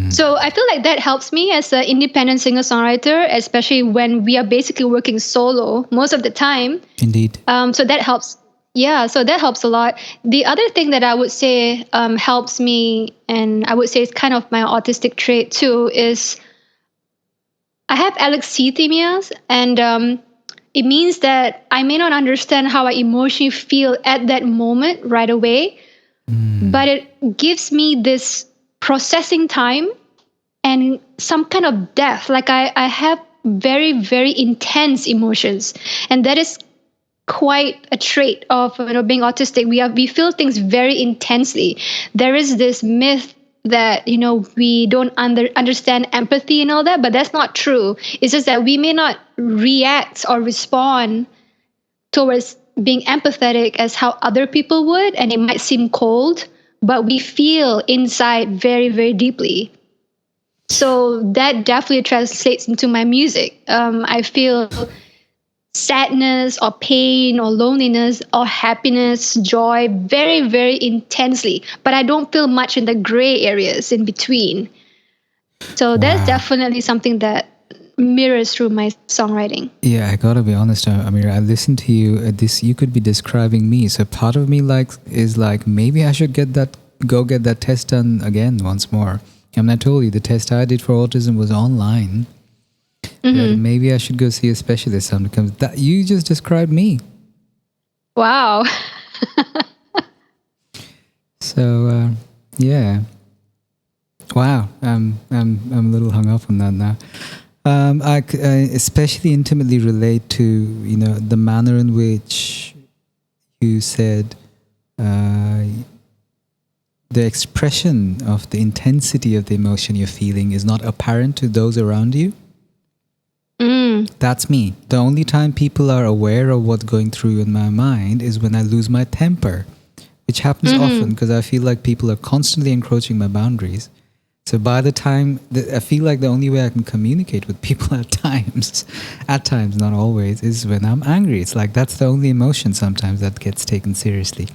So I feel like that helps me as an independent singer-songwriter, especially when we are basically working solo most of the time.
Indeed.
So that helps. Yeah, so that helps a lot. The other thing that I would say helps me, and I would say it's kind of my autistic trait too, is I have alexithymia, and it means that I may not understand how I emotionally feel at that moment right away, but it gives me this processing time and some kind of depth. Like I have very, very intense emotions, and that is quite a trait of being autistic. We feel things very intensely. There is this myth that we don't understand empathy and all that, but that's not true. It's just that we may not react or respond towards being empathetic as how other people would, and it might seem cold, but we feel inside very, very deeply. So that definitely translates into my music. I feel sadness or pain or loneliness or happiness, joy, very, very intensely, but I don't feel much in the gray areas in between. So that's
Wow.
definitely something that mirrors through my songwriting.
Yeah, I gotta be honest, Amirah. I listened to you. This you could be describing me. So part of me is like maybe I should get that test done again once more. I mean, I told you the test I did for autism was online. But maybe I should go see a specialist sometimes. That you just described me.
Wow.
So yeah. Wow. I'm a little hung up on that now. I especially intimately relate to the manner in which you said the expression of the intensity of the emotion you're feeling is not apparent to those around you. That's me. The only time people are aware of what's going through in my mind is when I lose my temper, which happens often because I feel like people are constantly encroaching my boundaries. So by the time, I feel like the only way I can communicate with people at times, not always, is when I'm angry. It's like that's the only emotion sometimes that gets taken seriously.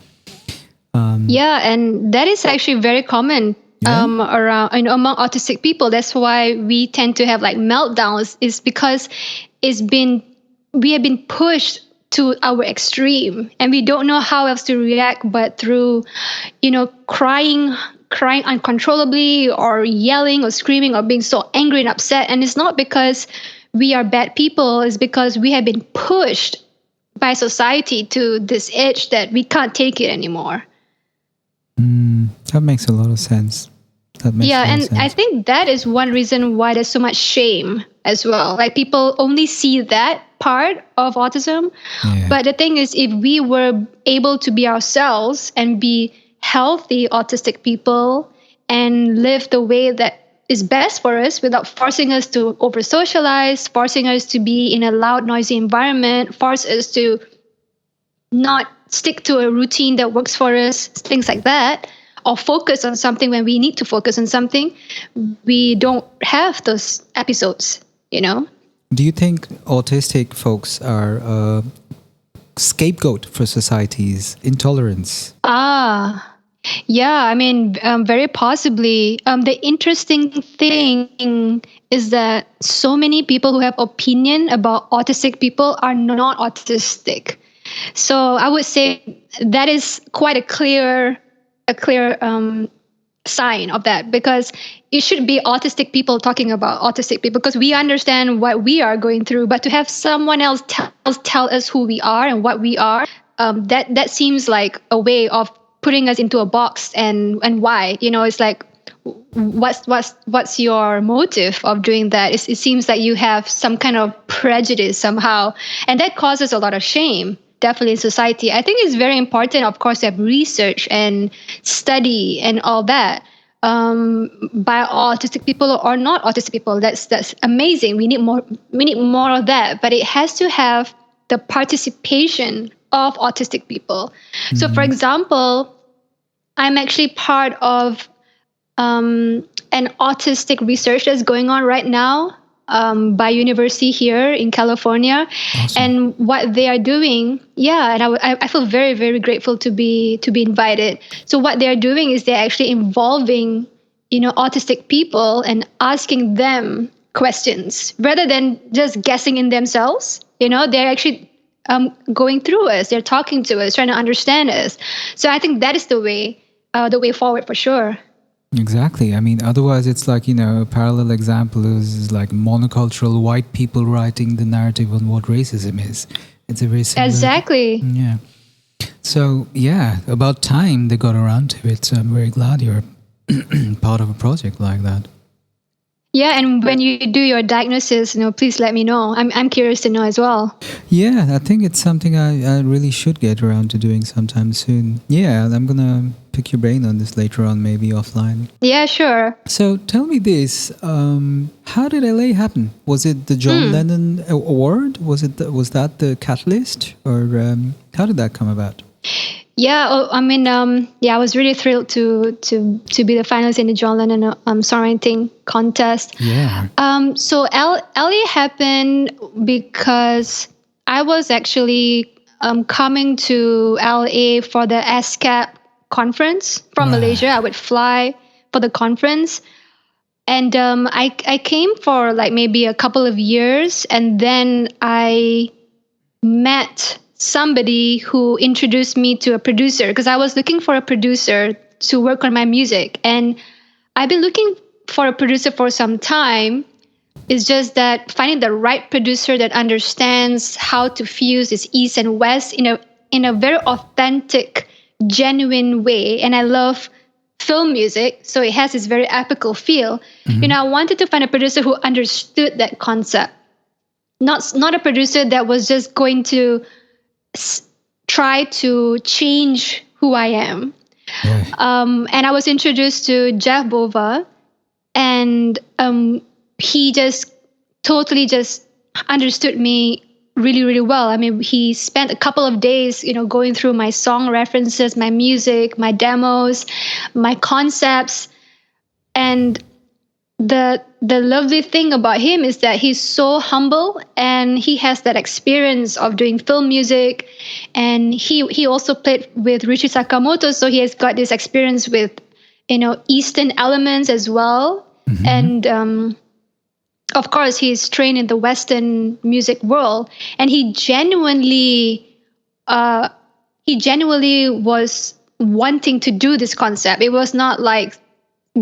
Yeah, and that is actually very common around among autistic people. That's why we tend to have like meltdowns. Is because we have been pushed to our extreme, and we don't know how else to react but through, crying uncontrollably, or yelling or screaming, or being so angry and upset. And it's not because we are bad people. It's because we have been pushed by society to this edge that we can't take it anymore.
That makes a lot of sense.
I think that is one reason why there's so much shame as well. Like people only see that part of autism.
Yeah.
But the thing is, if we were able to be ourselves and be healthy autistic people and live the way that is best for us without forcing us to over socialize, forcing us to be in a loud, noisy environment, force us to not stick to a routine that works for us, things like that, or focus on something when we need to focus on something, we don't have those episodes,
Do you think autistic folks are a scapegoat for society's intolerance?
Yeah, I mean, very possibly. The interesting thing is that so many people who have opinion about autistic people are not autistic. So I would say that is quite a clear sign of that, because it should be autistic people talking about autistic people, because we understand what we are going through. But to have someone else tell us who we are and what we are, that seems like a way of putting us into a box. And why? It's like, what's your motive of doing that? It seems that you have some kind of prejudice somehow, and that causes a lot of shame. Definitely in society. I think it's very important, of course, to have research and study and all that by autistic people or not autistic people. That's amazing. We need more of that. But it has to have the participation of autistic people. So, for example, I'm actually part of an autistic research that's going on right now by university here in California.
Awesome.
And what they are doing, and I feel very, very grateful to be invited. So what they're doing is they're actually involving, autistic people and asking them questions rather than just guessing in themselves. They're actually going through us. They're talking to us, trying to understand us. So I think that is the way forward for sure.
Exactly. I mean, otherwise it's like, a parallel example is like monocultural white people writing the narrative on what racism is. It's a very similar...
Exactly.
Yeah. So, about time they got around to it. So I'm very glad you're part of a project like that.
Yeah, and when you do your diagnosis, please let me know. I'm curious to know as well.
Yeah, I think it's something I really should get around to doing sometime soon. Yeah, I'm gonna pick your brain on this later on, maybe offline.
Yeah, sure.
So tell me this: how did LA happen? Was it the John Lennon Award? Was that the catalyst, or how did that come about?
Yeah, I mean, I was really thrilled to be the finalist in the John Lennon songwriting contest.
Yeah.
So LA happened because I was actually coming to LA for the ASCAP conference from Malaysia. I would fly for the conference. And I came for like maybe a couple of years, and then I met somebody who introduced me to a producer, because I was looking for a producer to work on my music. And I've been looking for a producer for some time. It's just that finding the right producer that understands how to fuse this East and West in a very authentic, genuine way. And I love film music, so it has this very epical feel. I wanted to find a producer who understood that concept. Not a producer that was just going to try to change who I am.
Right.
And I was introduced to Jeff Bova, and he just totally just understood me really, really well. I mean, he spent a couple of days, going through my song references, my music, my demos, my concepts. And the lovely thing about him is that he's so humble, and he has that experience of doing film music. And he also played with Richie Sakamoto, so he has got this experience with Eastern elements as well. And of course, he's trained in the Western music world, and he genuinely was wanting to do this concept. It was not like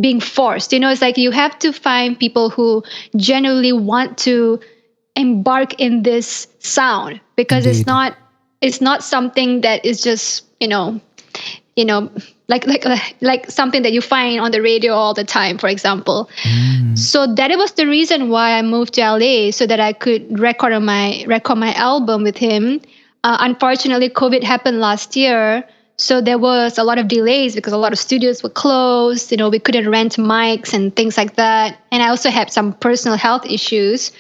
being forced. It's like you have to find people who genuinely want to embark in this sound, because
Indeed.
it's not something that is just like something that you find on the radio all the time, for example. So that was the reason why I moved to LA, so that I could record my album with him. Unfortunately, COVID happened last year, so there was a lot of delays because a lot of studios were closed. We couldn't rent mics and things like that. And I also had some personal health issues.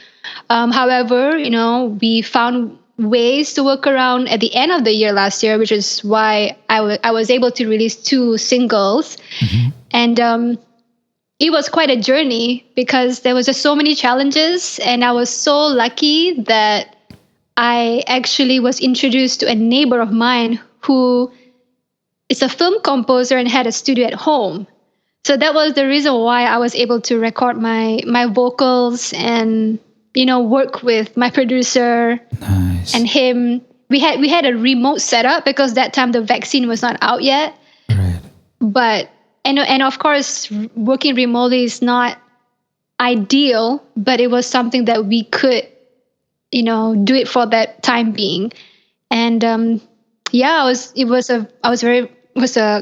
However, we found ways to work around at the end of the year last year, which is why I was able to release 2 singles. And it was quite a journey, because there was just so many challenges. And I was so lucky that I actually was introduced to a neighbor of mine who is a film composer and had a studio at home. So that was the reason why I was able to record my vocals and work with my producer.
Nice.
And him. We had a remote setup, because that time the vaccine was not out yet.
Right.
But and of course, working remotely is not ideal, but it was something that we could do it for that time being. And it was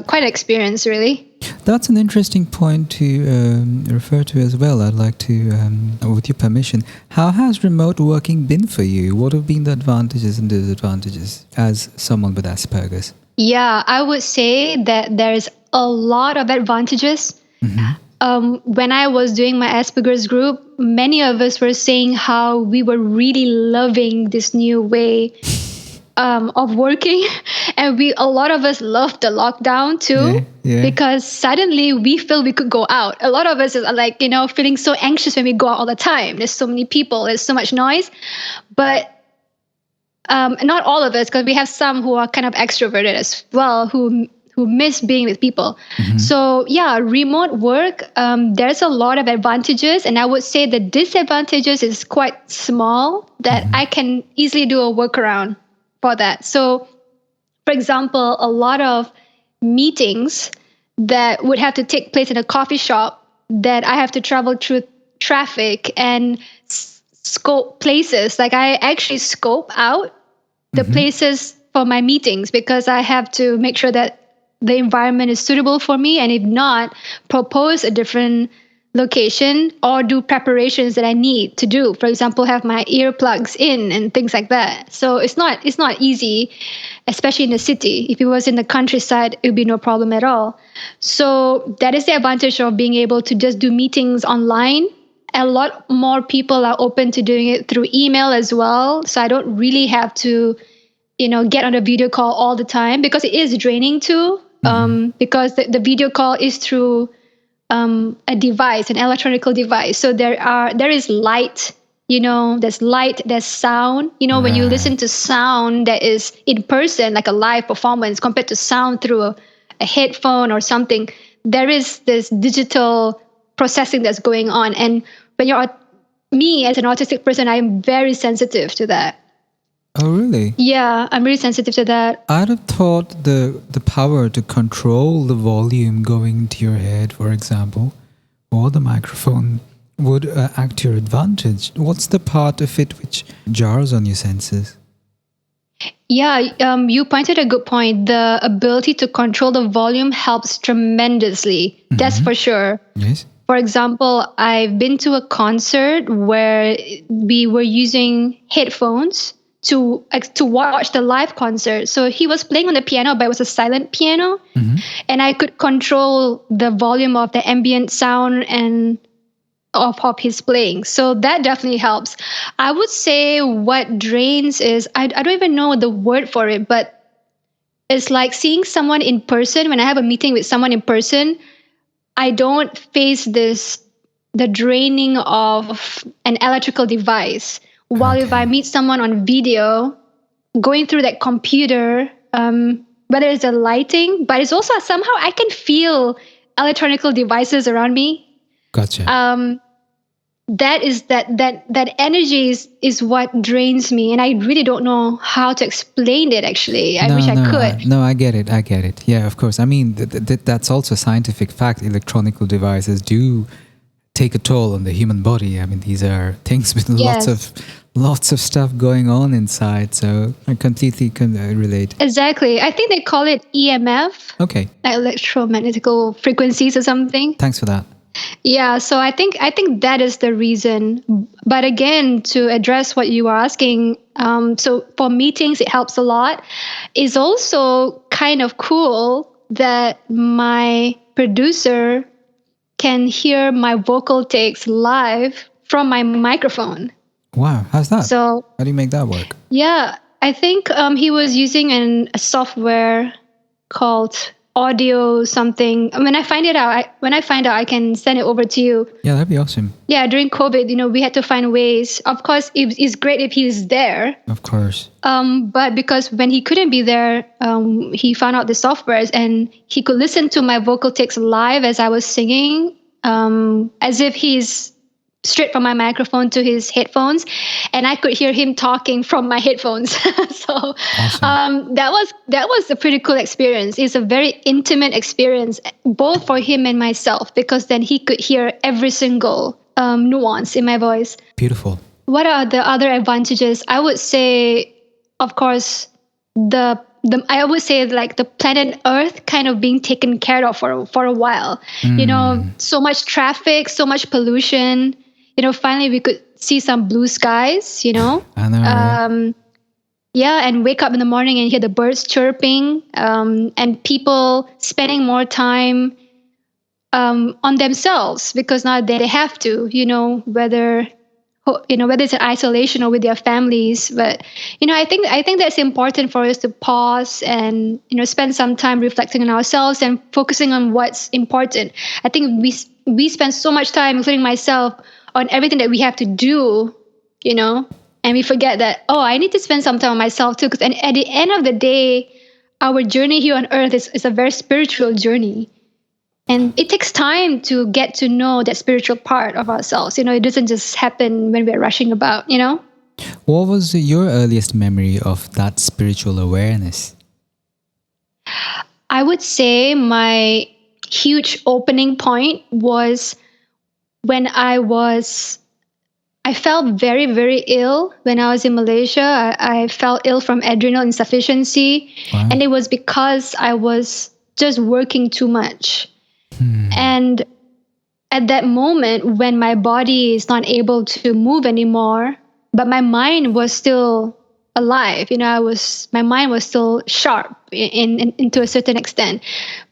quite an experience, really.
That's an interesting point to refer to as well. I'd like to, with your permission, how has remote working been for you? What have been the advantages and disadvantages as someone with Aspergers?
Yeah, I would say that there's a lot of advantages. When I was doing my Asperger's group, many of us were saying how we were really loving this new way of working, and a lot of us loved the lockdown too, because suddenly we feel we could go out. A lot of us are like, feeling so anxious when we go out all the time. There's so many people, there's so much noise, but not all of us, because we have some who are kind of extroverted as well, who miss being with people. So yeah, remote work, there's a lot of advantages, and I would say the disadvantages is quite small, that I can easily do a workaround for that. So, for example, a lot of meetings that would have to take place in a coffee shop, that I have to travel through traffic and scope places. Like, I actually scope out the places for my meetings, because I have to make sure that the environment is suitable for me, and if not, propose a different location or do preparations that I need to do. For example, have my earplugs in and things like that. So it's not easy, especially in the city. If it was in the countryside, it would be no problem at all. So that is the advantage of being able to just do meetings online. A lot more people are open to doing it through email as well. So I don't really have to, get on a video call all the time, because it is draining too. Because the video call is through a device, an electronical device. So there is light, there's light, there's sound. When you listen to sound that is in person, like a live performance, compared to sound through a headphone or something, there is this digital processing that's going on. And when me as an autistic person, I'm very sensitive to that.
Oh, really?
Yeah, I'm really sensitive to that.
I'd have thought the power to control the volume going to your head, for example, or the microphone would act to your advantage. What's the part of it which jars on your senses?
Yeah, you pointed a good point. The ability to control the volume helps tremendously. That's for sure.
Yes.
For example, I've been to a concert where we were using headphones to watch the live concert. So he was playing on the piano, but it was a silent piano. And I could control the volume of the ambient sound and of his playing. So that definitely helps. I would say what drains is, I don't even know the word for it, but it's like seeing someone in person. When I have a meeting with someone in person, I don't face the draining of an electrical device. While if I meet someone on video, going through that computer, whether it's the lighting, but it's also somehow I can feel electronical devices around me.
Gotcha.
That energy is what drains me, and I really don't know how to explain it. Actually, I wish I could.
I get it. Yeah, of course. I mean, that's also a scientific fact. Electronical devices do take a toll on the human body. I mean, these are things with lots of stuff going on inside. So I completely can relate.
Exactly. I think they call it EMF.
Okay.
Electromagnetical frequencies or something.
Thanks for that.
Yeah. So I think that is the reason. But again, to address what you are asking, so for meetings, it helps a lot. It's also kind of cool that my producer can hear my vocal takes live from my microphone.
Wow, how's that?
So
how do you make that work?
Yeah, I think he was using a software called Audio something. When I find out, I can send it over to you.
Yeah, that'd be awesome.
Yeah, during COVID, we had to find ways. Of course, it's great if he's there.
Of course.
But because when he couldn't be there, he found out the softwares and he could listen to my vocal takes live as I was singing, as if he's straight from my microphone to his headphones, and I could hear him talking from my headphones. So awesome. That was a pretty cool experience. It's a very intimate experience, both for him and myself, because then he could hear every single nuance in my voice.
Beautiful.
What are the other advantages? I would say, of course, I would say like the planet Earth kind of being taken care of for a while. So much traffic, so much pollution. Finally we could see some blue skies. I
know.
Yeah, and wake up in the morning and hear the birds chirping, and people spending more time on themselves, because now they have to. Whether it's in isolation or with their families. But, I think that's important for us to pause and, spend some time reflecting on ourselves and focusing on what's important. I think we spend so much time, including myself, on everything that we have to do, and we forget that, I need to spend some time on myself too. Because at the end of the day, our journey here on earth is a very spiritual journey. And it takes time to get to know that spiritual part of ourselves. It doesn't just happen when we're rushing about,
What was your earliest memory of that spiritual awareness?
I would say my huge opening point was when I felt very, very ill when I was in Malaysia. I felt ill from adrenal insufficiency. Wow. And it was because I was just working too much. And at that moment when my body is not able to move anymore, but my mind was still alive. My mind was still sharp into a certain extent,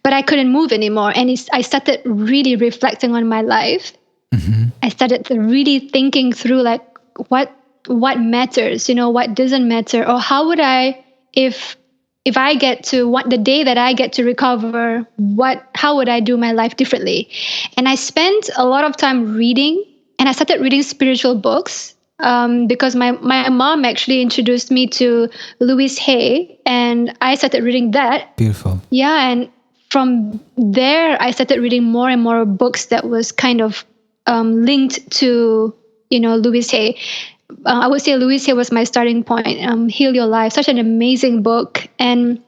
but I couldn't move anymore. And I started really reflecting on my life. I started really thinking through like what matters, what doesn't matter, or how would I, if I get to the day that I get to recover, how would I do my life differently? And I spent a lot of time reading, and I started reading spiritual books because my mom actually introduced me to Louise Hay, and I started reading that.
Beautiful.
Yeah, and from there, I started reading more and more books that was kind of linked to, Louise Hay. I would say Louise Hay was my starting point. Heal Your Life, such an amazing book. And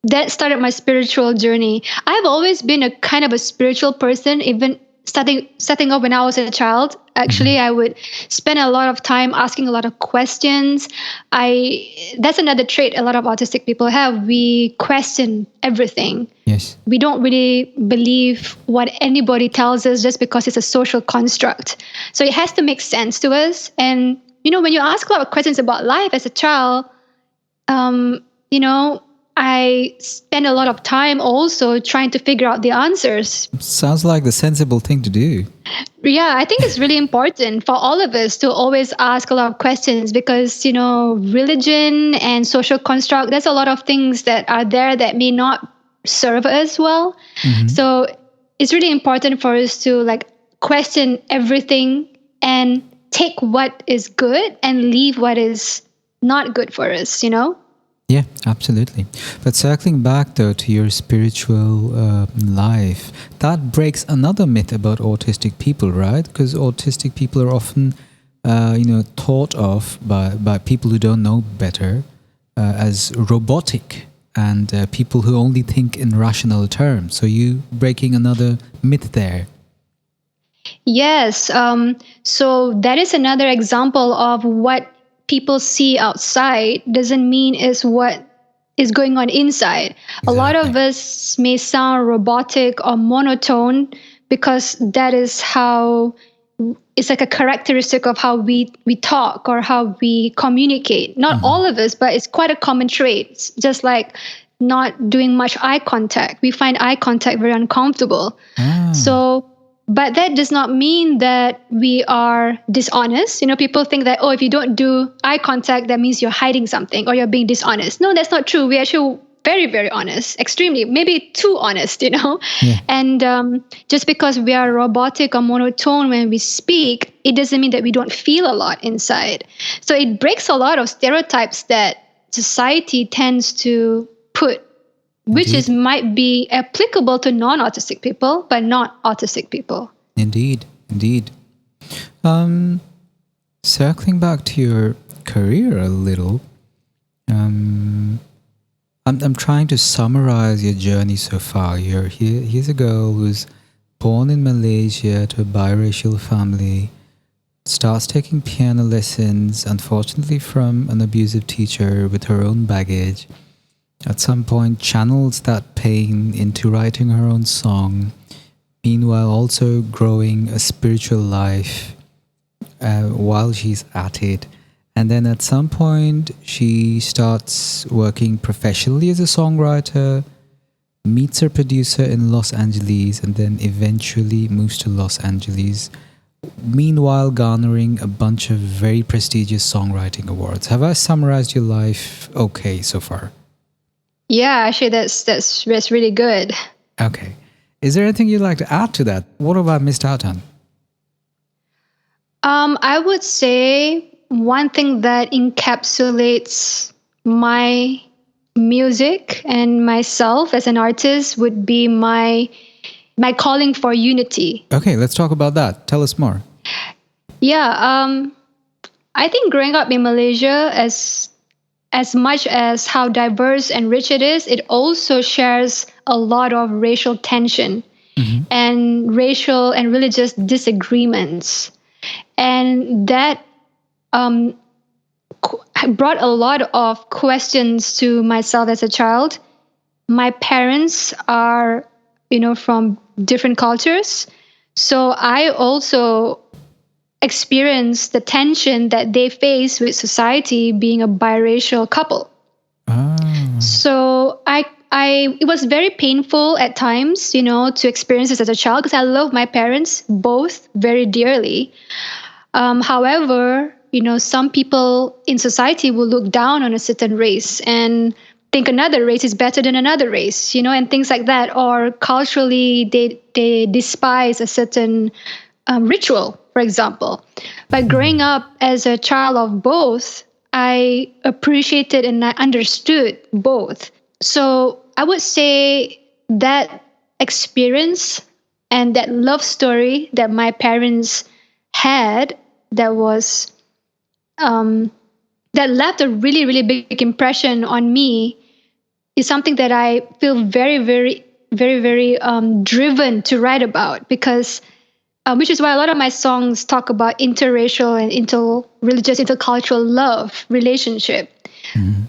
that started my spiritual journey. I've always been a kind of a spiritual person, even starting off when I was a child. Actually, I would spend a lot of time asking a lot of questions. That's another trait a lot of autistic people have. We question everything.
Yes.
We don't really believe what anybody tells us just because it's a social construct. So it has to make sense to us. And, when you ask a lot of questions about life as a child, I spend a lot of time also trying to figure out the answers.
Sounds like the sensible thing to do.
Yeah, I think it's really important for all of us to always ask a lot of questions because, religion and social construct, there's a lot of things that are there that may not serve us well. So it's really important for us to like question everything and take what is good and leave what is not good for us,
Yeah, absolutely. But circling back though to your spiritual life, that breaks another myth about autistic people, right? Because autistic people are often, thought of by people who don't know better as robotic and people who only think in rational terms. So you breaking another myth there.
Yes. So that is another example of what people see outside doesn't mean is what is going on inside. Exactly. A lot of us may sound robotic or monotone because that is how it's like a characteristic of how we talk or how we communicate. Not all of us, but it's quite a common trait. It's just like not doing much eye contact. We find eye contact very uncomfortable. But that does not mean that we are dishonest. People think that, if you don't do eye contact, that means you're hiding something or you're being dishonest. No, that's not true. We're actually very, very honest, extremely, maybe too honest, Yeah. And just because we are robotic or monotone when we speak, it doesn't mean that we don't feel a lot inside. So it breaks a lot of stereotypes that society tends to put, which might be applicable to non-autistic people, but not autistic people.
Indeed. Circling back to your career a little, I'm trying to summarize your journey so far. Here's a girl who's born in Malaysia to a biracial family, starts taking piano lessons, unfortunately from an abusive teacher with her own baggage. At some point, channels that pain into writing her own song, meanwhile also growing a spiritual life while she's at it. And then at some point, she starts working professionally as a songwriter, meets her producer in Los Angeles, and then eventually moves to Los Angeles, meanwhile garnering a bunch of very prestigious songwriting awards. Have I summarized your life okay so far?
Yeah, actually, that's really good.
Okay. Is there anything you'd like to add to that? What have I missed out on?
I would say one thing that encapsulates my music and myself as an artist would be my calling for unity.
Okay, let's talk about that. Tell us more.
Yeah, I think growing up in Malaysia, as much as how diverse and rich it is, it also shares a lot of racial tension and racial and religious disagreements. And that brought a lot of questions to myself as a child. My parents are, from different cultures. So I also experienced the tension that they face with society being a biracial couple. So it was very painful at times, to experience this as a child because I love my parents both very dearly. However, some people in society will look down on a certain race and think another race is better than another race, and things like that. Or culturally, they despise a certain ritual, for example. But growing up as a child of both, I appreciated and I understood both. So I would say that experience and that love story that my parents had that was that left a really, really big impression on me is something that I feel very, very, very, very driven to write about because which is why a lot of my songs talk about interracial and interreligious, intercultural love relationship.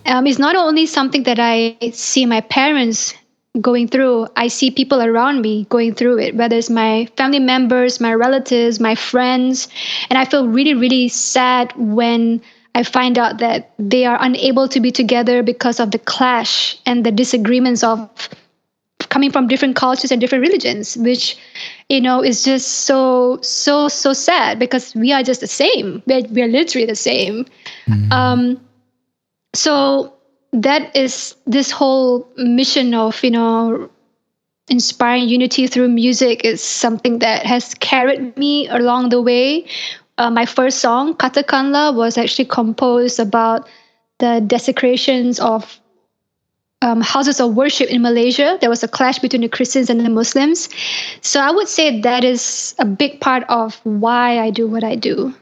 It's not only something that I see my parents going through, I see people around me going through it, whether it's my family members, my relatives, my friends. And I feel really, really sad when I find out that they are unable to be together because of the clash and the disagreements of coming from different cultures and different religions, which, is just so sad because we are just the same. We're literally the same. So that is this whole mission of, inspiring unity through music is something that has carried me along the way. My first song, Katakanlah, was actually composed about the desecrations of houses of worship in Malaysia. There was a clash between the Christians and the Muslims. So I would say that is a big part of why I do what I do.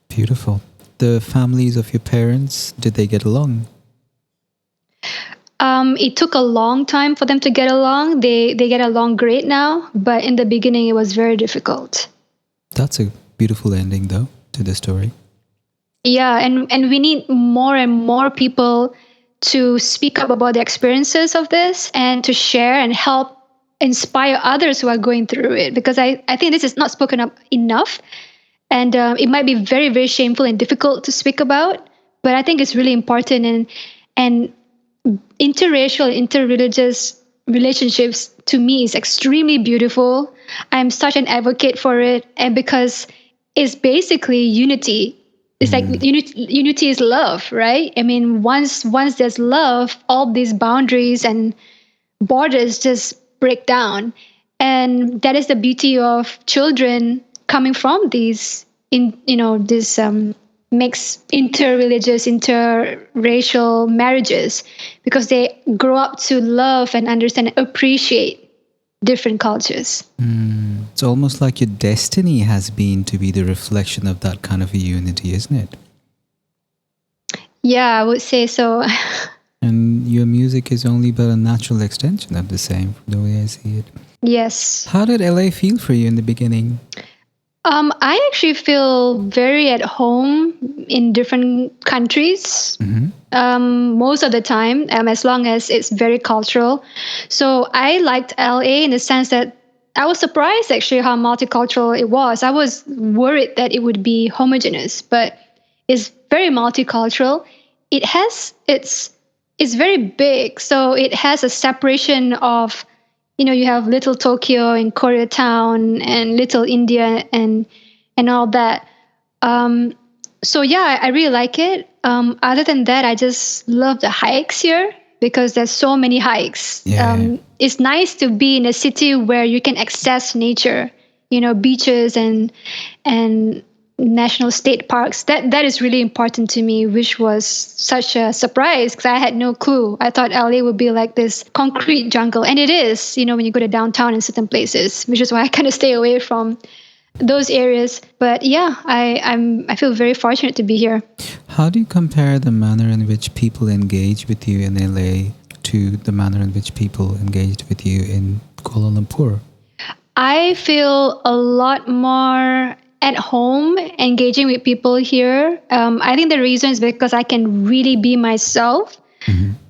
Beautiful. The families of your parents, did they get along?
It took a long time for them to get along. They get along great now, but in the beginning it was very difficult.
That's a beautiful ending, though, to the story.
Yeah, and we need more and more people to speak up about the experiences of this and to share and help inspire others who are going through it. Because I think this is not spoken up enough. And it might be very, very shameful and difficult to speak about. But I think it's really important. And interracial, interreligious relationships to me is extremely beautiful. I'm such an advocate for it. And because it's basically unity. It's like unity is love, right? I mean, once there's love, all these boundaries and borders just break down. And that is the beauty of children coming from these mixed interreligious, interracial marriages, because they grow up to love and understand and appreciate different cultures.
It's almost like your destiny has been to be the reflection of that kind of a unity, isn't it?
Yeah, I would say so.
And your music is only but a natural extension of the same, from the way I see it.
Yes.
How did LA feel for you in the beginning?
I actually feel very at home in different countries. Most of the time, as long as it's very cultural. So I liked LA in the sense that I was surprised actually how multicultural it was. I was worried that it would be homogeneous, but it's very multicultural. It's very big, so it has a separation of, you have Little Tokyo and Koreatown and Little India and all that. So yeah, I really like it. Other than that, I just love the hikes here because there's so many hikes.
Yeah.
It's nice to be in a city where you can access nature, beaches and national state parks. That is really important to me, which was such a surprise because I had no clue. I thought LA would be like this concrete jungle, and it is, when you go to downtown in certain places, which is why I kind of stay away from those areas. But yeah, I feel very fortunate to be here.
How do you compare the manner in which people engage with you in LA to the manner in which people engaged with you in Kuala Lumpur?
I feel a lot more at home engaging with people here. I think the reason is because I can really be myself.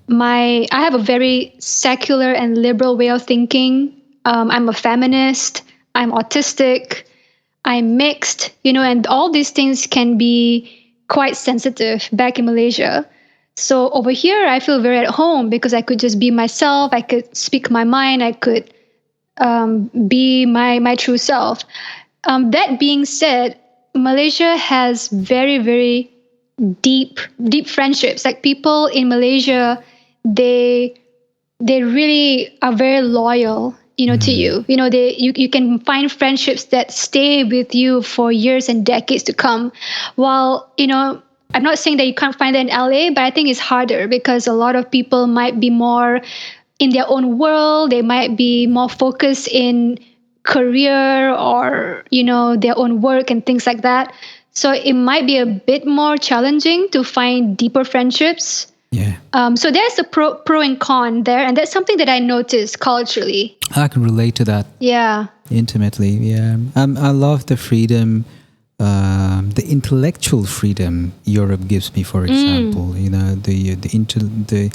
I have a very secular and liberal way of thinking. I'm a feminist. I'm autistic, I'm mixed, and all these things can be quite sensitive back in Malaysia. So over here, I feel very at home because I could just be myself. I could speak my mind. I could be my true self. That being said, Malaysia has very, very deep friendships. Like people in Malaysia, they really are very loyal, to you. You can find friendships that stay with you for years and decades to come. While, I'm not saying that you can't find that in LA, but I think it's harder because a lot of people might be more in their own world. They might be more focused in career or, their own work and things like that. So it might be a bit more challenging to find deeper friendships.
Yeah.
So there's a pro and con there, and that's something that I noticed culturally.
I can relate to that.
Yeah.
Intimately, yeah. I love the freedom, the intellectual freedom Europe gives me. For example, the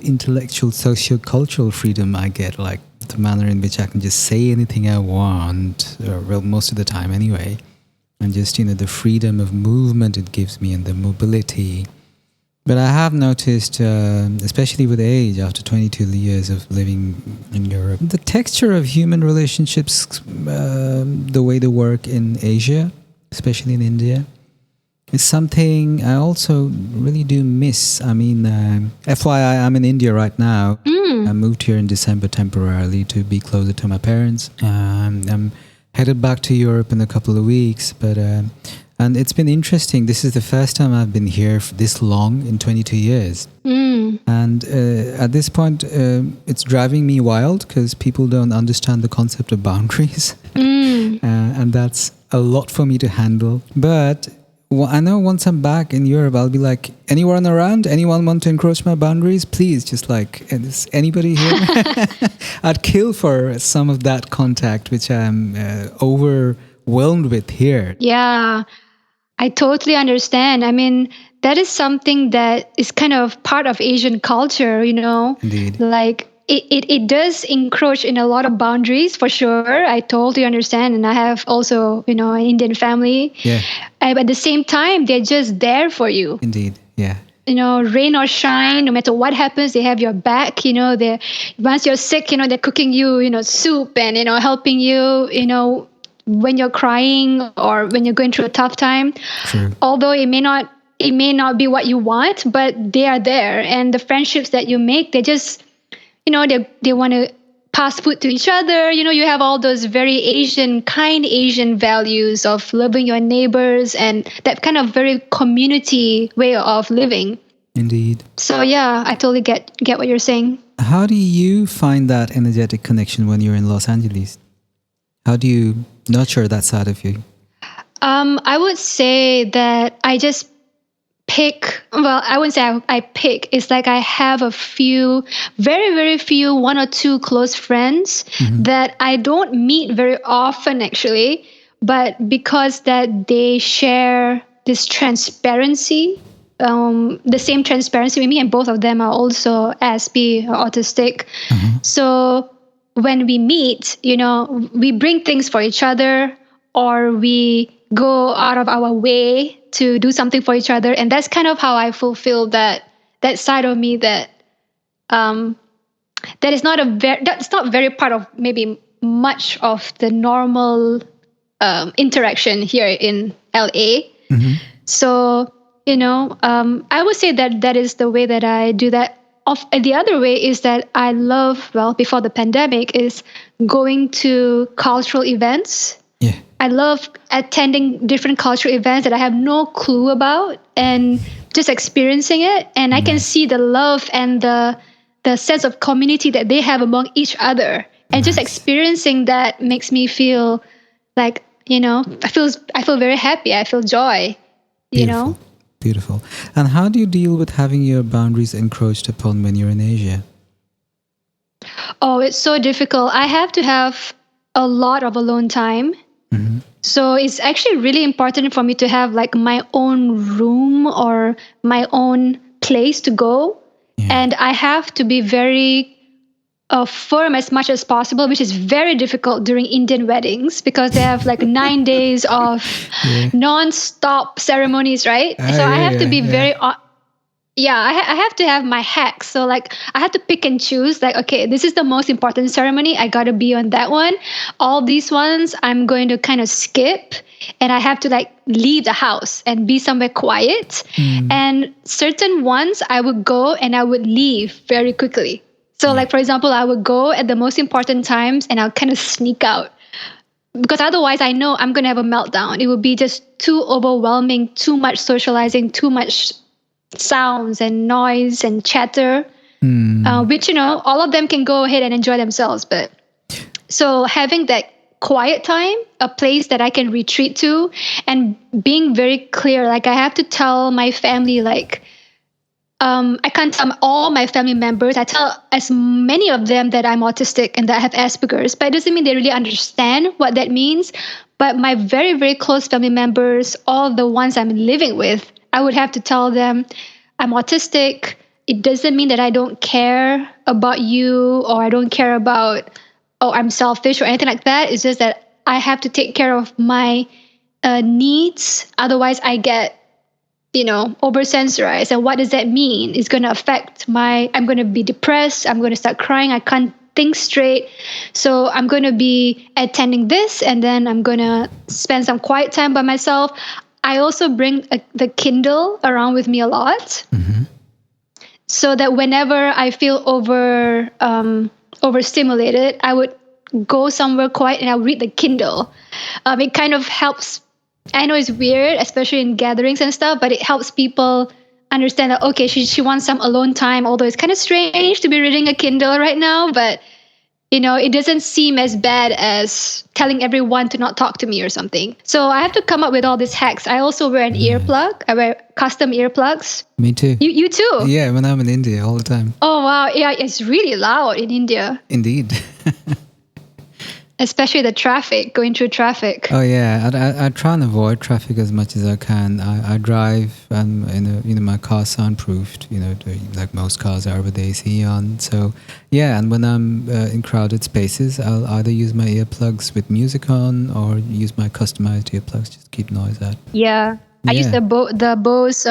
intellectual, socio-cultural freedom I get, like the manner in which I can just say anything I want, well, most of the time anyway, and just the freedom of movement it gives me and the mobility. But I have noticed, especially with age, after 22 years of living in Europe, the texture of human relationships, the way they work in Asia, especially in India, is something I also really do miss. I mean, FYI, I'm in India right now. I moved here in December temporarily to be closer to my parents. I'm headed back to Europe in a couple of weeks, but... and it's been interesting. This is the first time I've been here for this long in 22 years. And at this point, it's driving me wild because people don't understand the concept of boundaries. And that's a lot for me to handle. But I know once I'm back in Europe, I'll be like, anyone around? Anyone want to encroach my boundaries? Please, just like, is anybody here? I'd kill for some of that contact, which I'm overwhelmed with here.
Yeah. I totally understand. I mean, that is something that is kind of part of Asian culture,
Indeed.
Like it does encroach in a lot of boundaries for sure. I totally understand. And I have also, an Indian family.
Yeah.
But at the same time, they're just there for you.
Indeed. Yeah.
Rain or shine, no matter what happens, they have your back. They once you're sick, they're cooking you, soup and, helping you, when you're crying or when you're going through a tough time.
True.
Although it may not be what you want, but they are there. And the friendships that you make, they just, they want to pass food to each other. You have all those very kind Asian values of loving your neighbors and that kind of very community way of living.
Indeed.
So yeah, I totally get what you're saying.
How do you find that energetic connection when you're in Los Angeles? How do you nurture that side of you?
I would say that I just pick. Well, I wouldn't say I pick. It's like I have a few, very, very few, one or two close friends that I don't meet very often, actually. But because that they share this transparency, the same transparency with me, and both of them are also Aspergers, autistic. So when we meet, we bring things for each other, or we go out of our way to do something for each other, and that's kind of how I fulfill that side of me that that is that's not very part of maybe much of the normal interaction here in LA. So I would say that is the way that I do that. The other way is that I love, before the pandemic, is going to cultural events.
Yeah.
I love attending different cultural events that I have no clue about and just experiencing it. And I can see the love and the sense of community that they have among each other. And just experiencing that makes me feel like, I feel very happy. I feel joy,
Beautiful. Beautiful. And how do you deal with having your boundaries encroached upon when you're in Asia?
Oh, it's so difficult. I have to have a lot of alone time. So it's actually really important for me to have like my own room or my own place to go. Yeah. And I have to be very firm as much as possible, which is very difficult during Indian weddings because they have like 9 days of
Yeah.
non-stop ceremonies, right?
Ah,
So I
yeah,
have to
yeah,
be
yeah.
I have to have my hacks. So like I have to pick and choose. Like, okay, this is the most important ceremony. I gotta be on that one. All these ones I'm going to kind of skip, and I have to like leave the house and be somewhere quiet. And certain ones I would go and I would leave very quickly. So like for example, I would go at the most important times and I'll kind of sneak out because otherwise I know I'm going to have a meltdown. It would be just too overwhelming, too much socializing, too much sounds and noise and chatter, which, all of them can go ahead and enjoy themselves. But so having that quiet time, a place that I can retreat to, and being very clear, like I have to tell my family, like, I can't tell all my family members. I tell as many of them that I'm autistic and that I have Aspergers, but it doesn't mean they really understand what that means. But my very, very close family members, all the ones I'm living with, I would have to tell them I'm autistic. It doesn't mean that I don't care about you or I don't care about, oh, I'm selfish or anything like that. It's just that I have to take care of my needs. Otherwise, I get oversensorized. And what does that mean? It's going to affect I'm going to be depressed. I'm going to start crying. I can't think straight. So I'm going to be attending this and then I'm going to spend some quiet time by myself. I also bring the Kindle around with me a lot. So that whenever I feel overstimulated, I would go somewhere quiet and I'll read the Kindle. It kind of helps. I know it's weird, especially in gatherings and stuff, but it helps people understand that, okay, she wants some alone time, although it's kind of strange to be reading a Kindle right now, but, it doesn't seem as bad as telling everyone to not talk to me or something. So I have to come up with all these hacks. I also wear an earplug. I wear custom earplugs.
Me too.
You too?
Yeah, when I'm in India all the time.
Oh, wow. Yeah, it's really loud in India.
Indeed.
Especially the traffic, going through traffic.
Oh yeah, I try and avoid traffic as much as I can. I drive and my car's soundproofed. Like most cars are with AC on. So yeah, and when I'm in crowded spaces, I'll either use my earplugs with music on or use my customized earplugs just to keep noise out.
Yeah. I use the Bose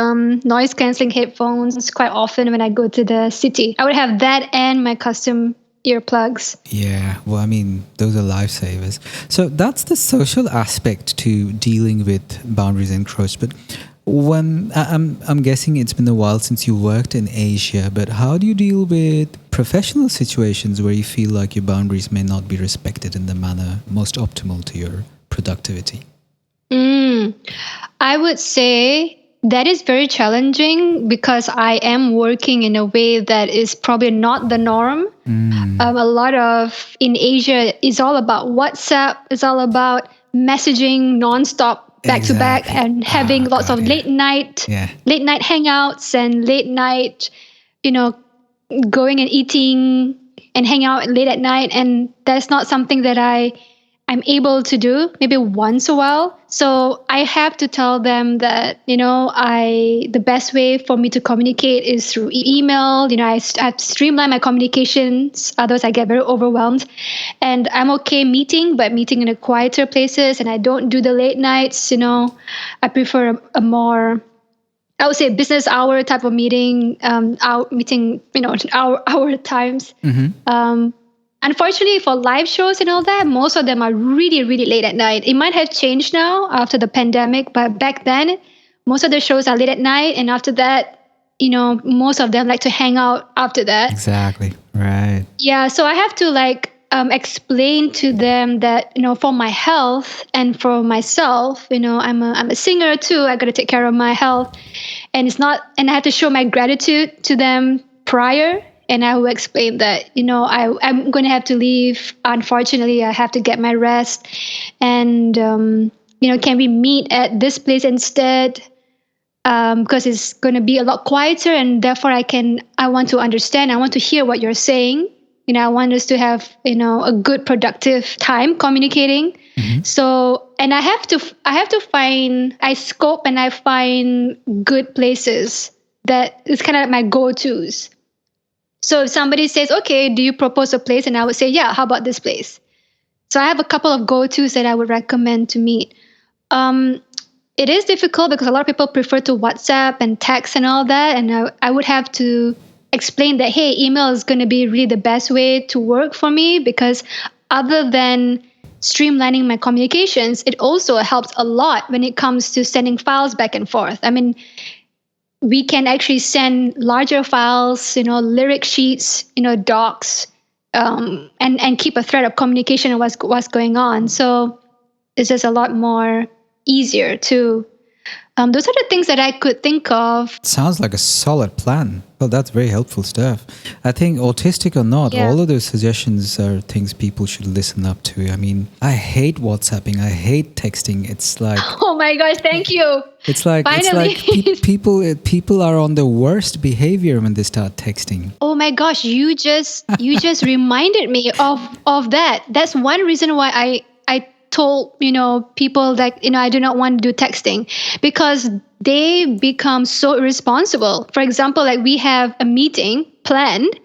noise cancelling headphones quite often when I go to the city. I would have that and my custom earplugs.
Yeah, well, I mean, those are lifesavers. So that's the social aspect to dealing with boundaries encroached. But when I'm guessing it's been a while since you worked in Asia, but how do you deal with professional situations where you feel like your boundaries may not be respected in the manner most optimal to your productivity?
I would say that is very challenging because I am working in a way that is probably not the norm. A lot of in Asia is all about WhatsApp. It's all about messaging nonstop, back to back, and having lots of late night hangouts and late night, going and eating and hang out late at night. And that's not something that I'm able to do maybe once a while. So I have to tell them that, the best way for me to communicate is through email. I have to streamline my communications. Otherwise I get very overwhelmed. And I'm okay meeting, but meeting in a quieter places. And I don't do the late nights. I prefer a more, I would say, business hour type of meeting, hour times. Unfortunately, for live shows and all that, most of them are really, really late at night. It might have changed now after the pandemic, but back then, most of the shows are late at night. And after that, most of them like to hang out after that.
Exactly. Right.
Yeah. So I have to explain to them that, for my health and for myself, I'm a singer too. I got to take care of my health. And I have to show my gratitude to them prior. And I will explain that, I'm going to have to leave. Unfortunately, I have to get my rest. And, can we meet at this place instead? Because it's going to be a lot quieter. And therefore, I want to understand. I want to hear what you're saying. I want us to have, a good productive time communicating. So, and I have to scope and I find good places that is kind of like my go-tos. So if somebody says, okay, do you propose a place? And I would say, yeah, how about this place? So I have a couple of go-tos that I would recommend to meet. It is difficult because a lot of people prefer to WhatsApp and text and all that. And I would have to explain that, hey, email is going to be really the best way to work for me, because other than streamlining my communications, it also helps a lot when it comes to sending files back and forth. I mean, we can actually send larger files, lyric sheets, docs, and keep a thread of communication of what's going on. So it's just a lot more easier to. Those are the things that I could think of.
Sounds like a solid plan. Well, that's very helpful stuff. I think autistic or not,
Yeah.
all of those suggestions are things people should listen up to. I mean, I hate WhatsApping. I hate texting. It's like,
Oh my gosh, thank you. Finally.
People are on the worst behavior when they start texting.
Oh my gosh, you just reminded me of that. That's one reason why I told people that I do not want to do texting, because they become so irresponsible. For example, like we have a meeting planned,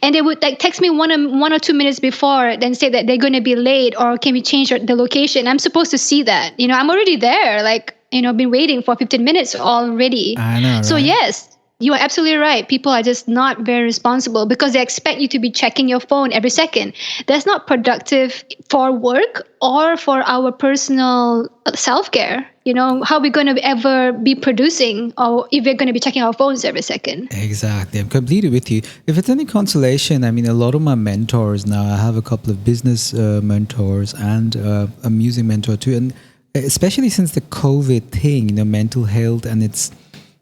and they would like text me one or 2 minutes before, then say that they're going to be late, or can we change the location. I'm supposed to see that. I'm already there. Like been waiting for 15 minutes already.
I know, right?
So yes, you are absolutely right. People are just not very responsible because they expect you to be checking your phone every second. That's not productive for work or for our personal self-care. How are we going to ever be producing, or if we're going to be checking our phones every second?
Exactly. I'm completely with you. If it's any consolation, I mean, a lot of my mentors now, I have a couple of business mentors and a music mentor too. And especially since the COVID thing, mental health and its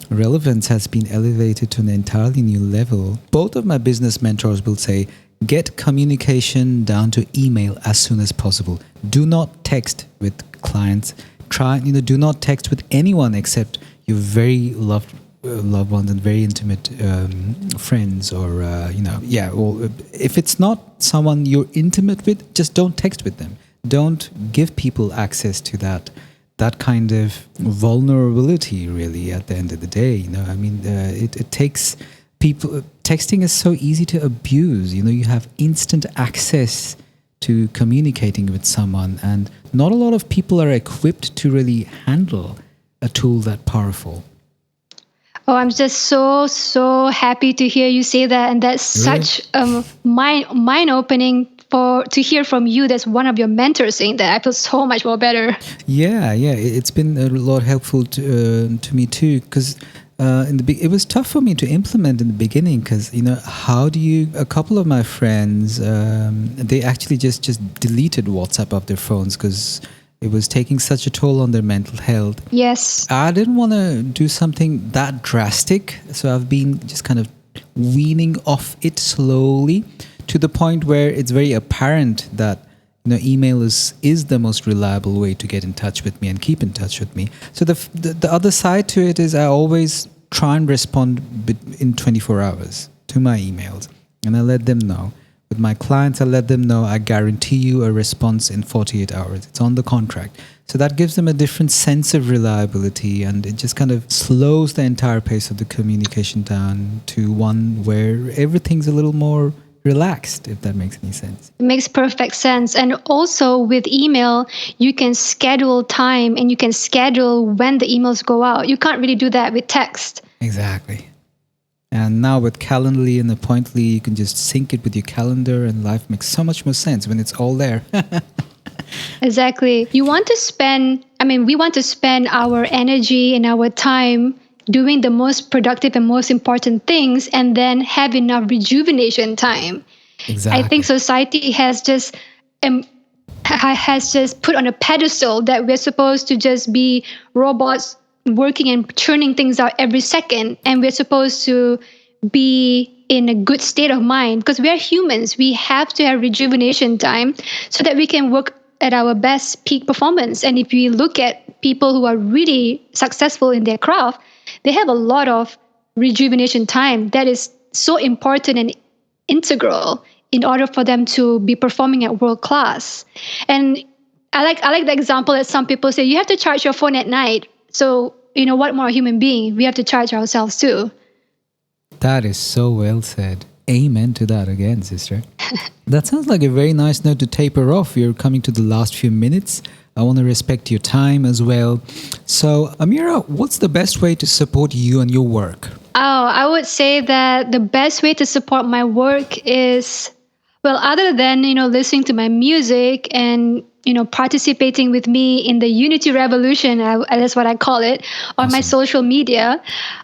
relevance has been elevated to an entirely new level. Both of my business mentors will say, get communication down to email as soon as possible. Do not text with clients. Do not text with anyone except your very loved ones and very intimate friends, or or if it's not someone you're intimate with, just don't text with them. Don't give people access to that kind of vulnerability, really, at the end of the day. I mean, it takes people. Texting is so easy to abuse. You have instant access to communicating with someone, and not a lot of people are equipped to really handle a tool that powerful.
Oh, I'm just so happy to hear you say that, and that's
Really?
such mind-opening to hear from you. That's one of your mentors saying that. I feel so much more better.
Yeah, it's been a lot helpful to me too, because it was tough for me to implement in the beginning, because how do you? A couple of my friends, they actually just deleted WhatsApp off their phones because it was taking such a toll on their mental health.
Yes.
I didn't want to do something that drastic, so I've been just kind of weaning off it slowly, to the point where it's very apparent that email is the most reliable way to get in touch with me and keep in touch with me. So the other side to it is I always try and respond in 24 hours to my emails, and I let them know. With my clients, I let them know I guarantee you a response in 48 hours. It's on the contract. So that gives them a different sense of reliability, and it just kind of slows the entire pace of the communication down to one where everything's a little more relaxed, if that makes any sense.
It makes perfect sense. And also with email, you can schedule time and you can schedule when the emails go out. You can't really do that with text.
Exactly. And now with Calendly and Appointly, you can just sync it with your calendar, and life makes so much more sense when it's all there.
Exactly. We want to spend our energy and our time doing the most productive and most important things, and then have enough rejuvenation time.
Exactly.
I think society has just put on a pedestal that we're supposed to just be robots working and churning things out every second, and we're supposed to be in a good state of mind, because we are humans. We have to have rejuvenation time so that we can work at our best peak performance. And if we look at people who are really successful in their craft, they have a lot of rejuvenation time that is so important and integral in order for them to be performing at world class. And I like the example that some people say, you have to charge your phone at night. So, what more human being? We have to charge ourselves too.
That is so well said.
Amen to that again, sister. That sounds like a very nice note to taper off. We're coming to the last few minutes. I want to respect your time as well. So, Amirah, what's the best way to support you and your work?
Oh, I would say that the best way to support my work is, well, other than, listening to my music and, participating with me in the Unity Revolution, that's what I call it, on my social media,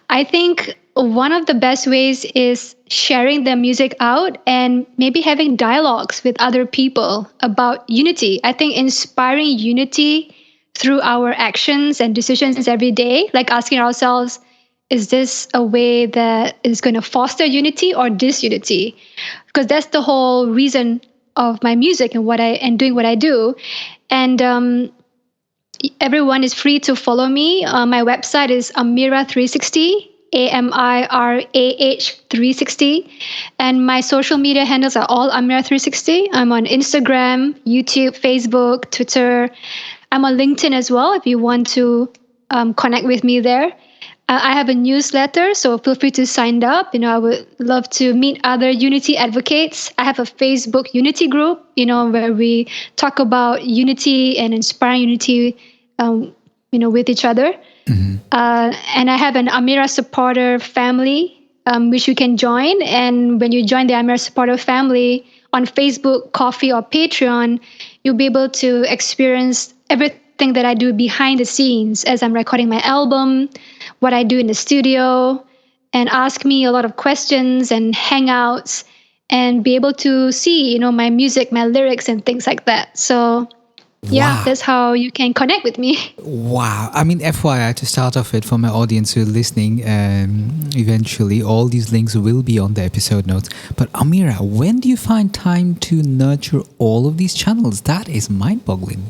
I think one of the best ways is sharing the music out and maybe having dialogues with other people about unity. I think inspiring unity through our actions and decisions every day, like asking ourselves, is this a way that is going to foster unity or disunity? Because that's the whole reason of my music and doing what I do. And everyone is free to follow me. My website is Amirah 360. Amirah 360, and my social media handles are all Amirah 360. I'm on Instagram, YouTube, Facebook, Twitter. I'm on LinkedIn as well if you want to connect with me there. I have a newsletter, so feel free to sign up. I would love to meet other Unity advocates. I have a Facebook Unity group, where we talk about unity and inspire unity, with each other. Mm-hmm. And I have an Amirah supporter family, which you can join. And when you join the Amirah supporter family on Facebook, Ko-fi, or Patreon, you'll be able to experience everything that I do behind the scenes as I'm recording my album, what I do in the studio, and ask me a lot of questions and hangouts, and be able to see, my music, my lyrics, and things like that. So yeah, wow. That's how you can connect with me.
Wow. I mean, FYI, to start off with, for my audience who are listening, eventually all these links will be on the episode notes. But Amirah, when do you find time to nurture all of these channels? That is mind-boggling.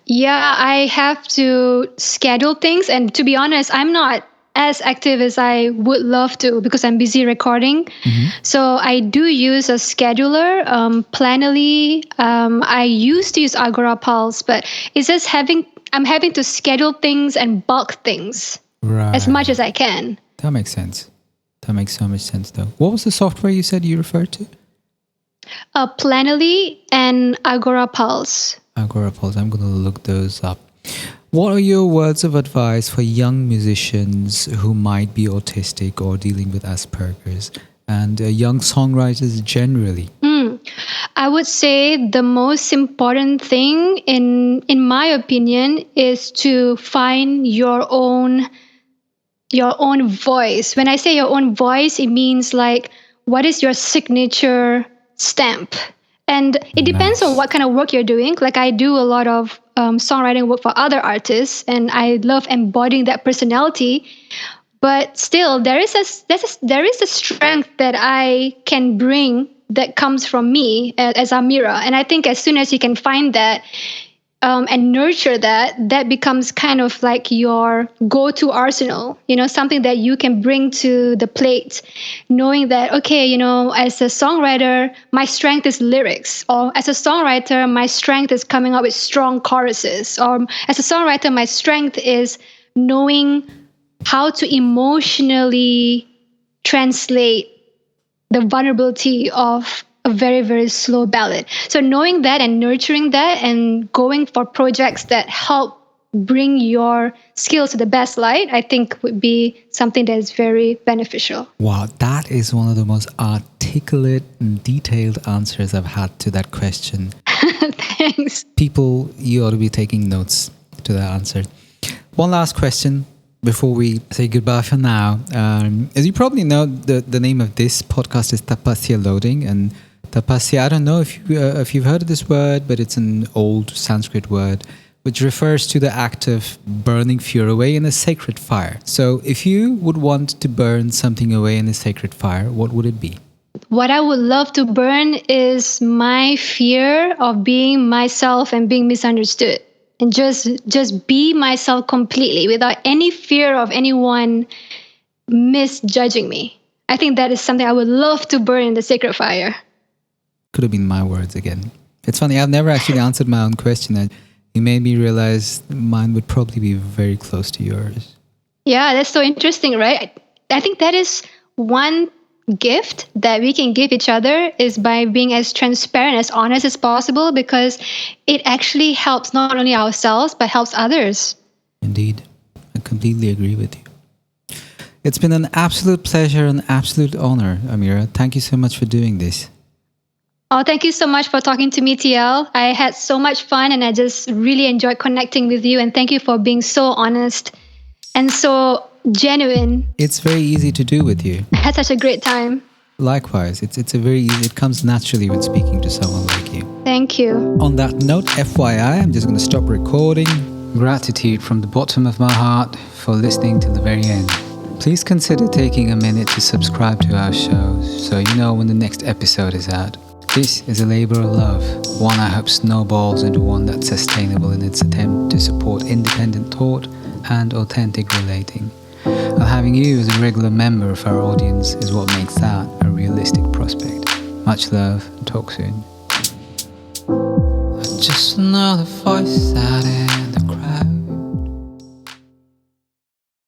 Yeah, I have to schedule things. And to be honest, I'm not as active as I would love to because I'm busy recording. Mm-hmm. So I do use a scheduler, Planoly. I used to use Agora Pulse, but it's just I'm having to schedule things and bulk things as much as I can.
That makes sense. That makes so much sense, though. What was the software you said you referred to?
Planoly and Agora Pulse.
Agora Pulse. I'm going to look those up. What are your words of advice for young musicians who might be autistic or dealing with Aspergers and young songwriters generally?
I would say the most important thing, in my opinion, is to find your own voice. When I say your own voice, it means like, what is your signature stamp? And it depends on what kind of work you're doing. Like I do a lot of songwriting work for other artists, and I love embodying that personality. But still, there is a strength that I can bring that comes from me as Amirah. And I think as soon as you can find that and nurture that becomes kind of like your go-to arsenal, something that you can bring to the plate, knowing that, okay, as a songwriter, my strength is lyrics, or as a songwriter, my strength is coming up with strong choruses, or as a songwriter, my strength is knowing how to emotionally translate the vulnerability of a very, very slow ballad. So knowing that and nurturing that and going for projects that help bring your skills to the best light, I think would be something that is very beneficial.
Wow, that is one of the most articulate and detailed answers I've had to that question.
Thanks.
People, you ought to be taking notes to that answer. One last question before we say goodbye for now. As you probably know, the name of this podcast is Tapasya Loading, and Tapasya, I don't know if you've heard of this word, but it's an old Sanskrit word which refers to the act of burning fuel away in a sacred fire. So if you would want to burn something away in a sacred fire, what would it be?
What I would love to burn is my fear of being myself and being misunderstood. And just be myself completely without any fear of anyone misjudging me. I think that is something I would love to burn in the sacred fire.
Could have been my words again. It's funny, I've never actually answered my own question. You made me realize mine would probably be very close to yours.
Yeah, that's so interesting, right? I think that is one gift that we can give each other is by being as transparent, as honest as possible, because it actually helps not only ourselves, but helps others.
Indeed. I completely agree with you.
It's been an absolute pleasure and absolute honor, Amirah. Thank you so much for doing this.
Oh, thank you so much for talking to me, TL. I had so much fun and I just really enjoyed connecting with you. And thank you for being so honest and so genuine.
It's very easy to do with you.
I had such a great time.
Likewise, it's a very easy, it comes naturally when speaking to someone like you.
Thank you.
On that note, FYI, I'm just going to stop recording.
Gratitude from the bottom of my heart for listening till the very end. Please consider taking a minute to subscribe to our shows so you know when the next episode is out. This is a labor of love, one I hope snowballs into one that's sustainable in its attempt to support independent thought and authentic relating. And having you as a regular member of our audience is what makes that a realistic prospect. Much love and talk soon. Just another voice out there.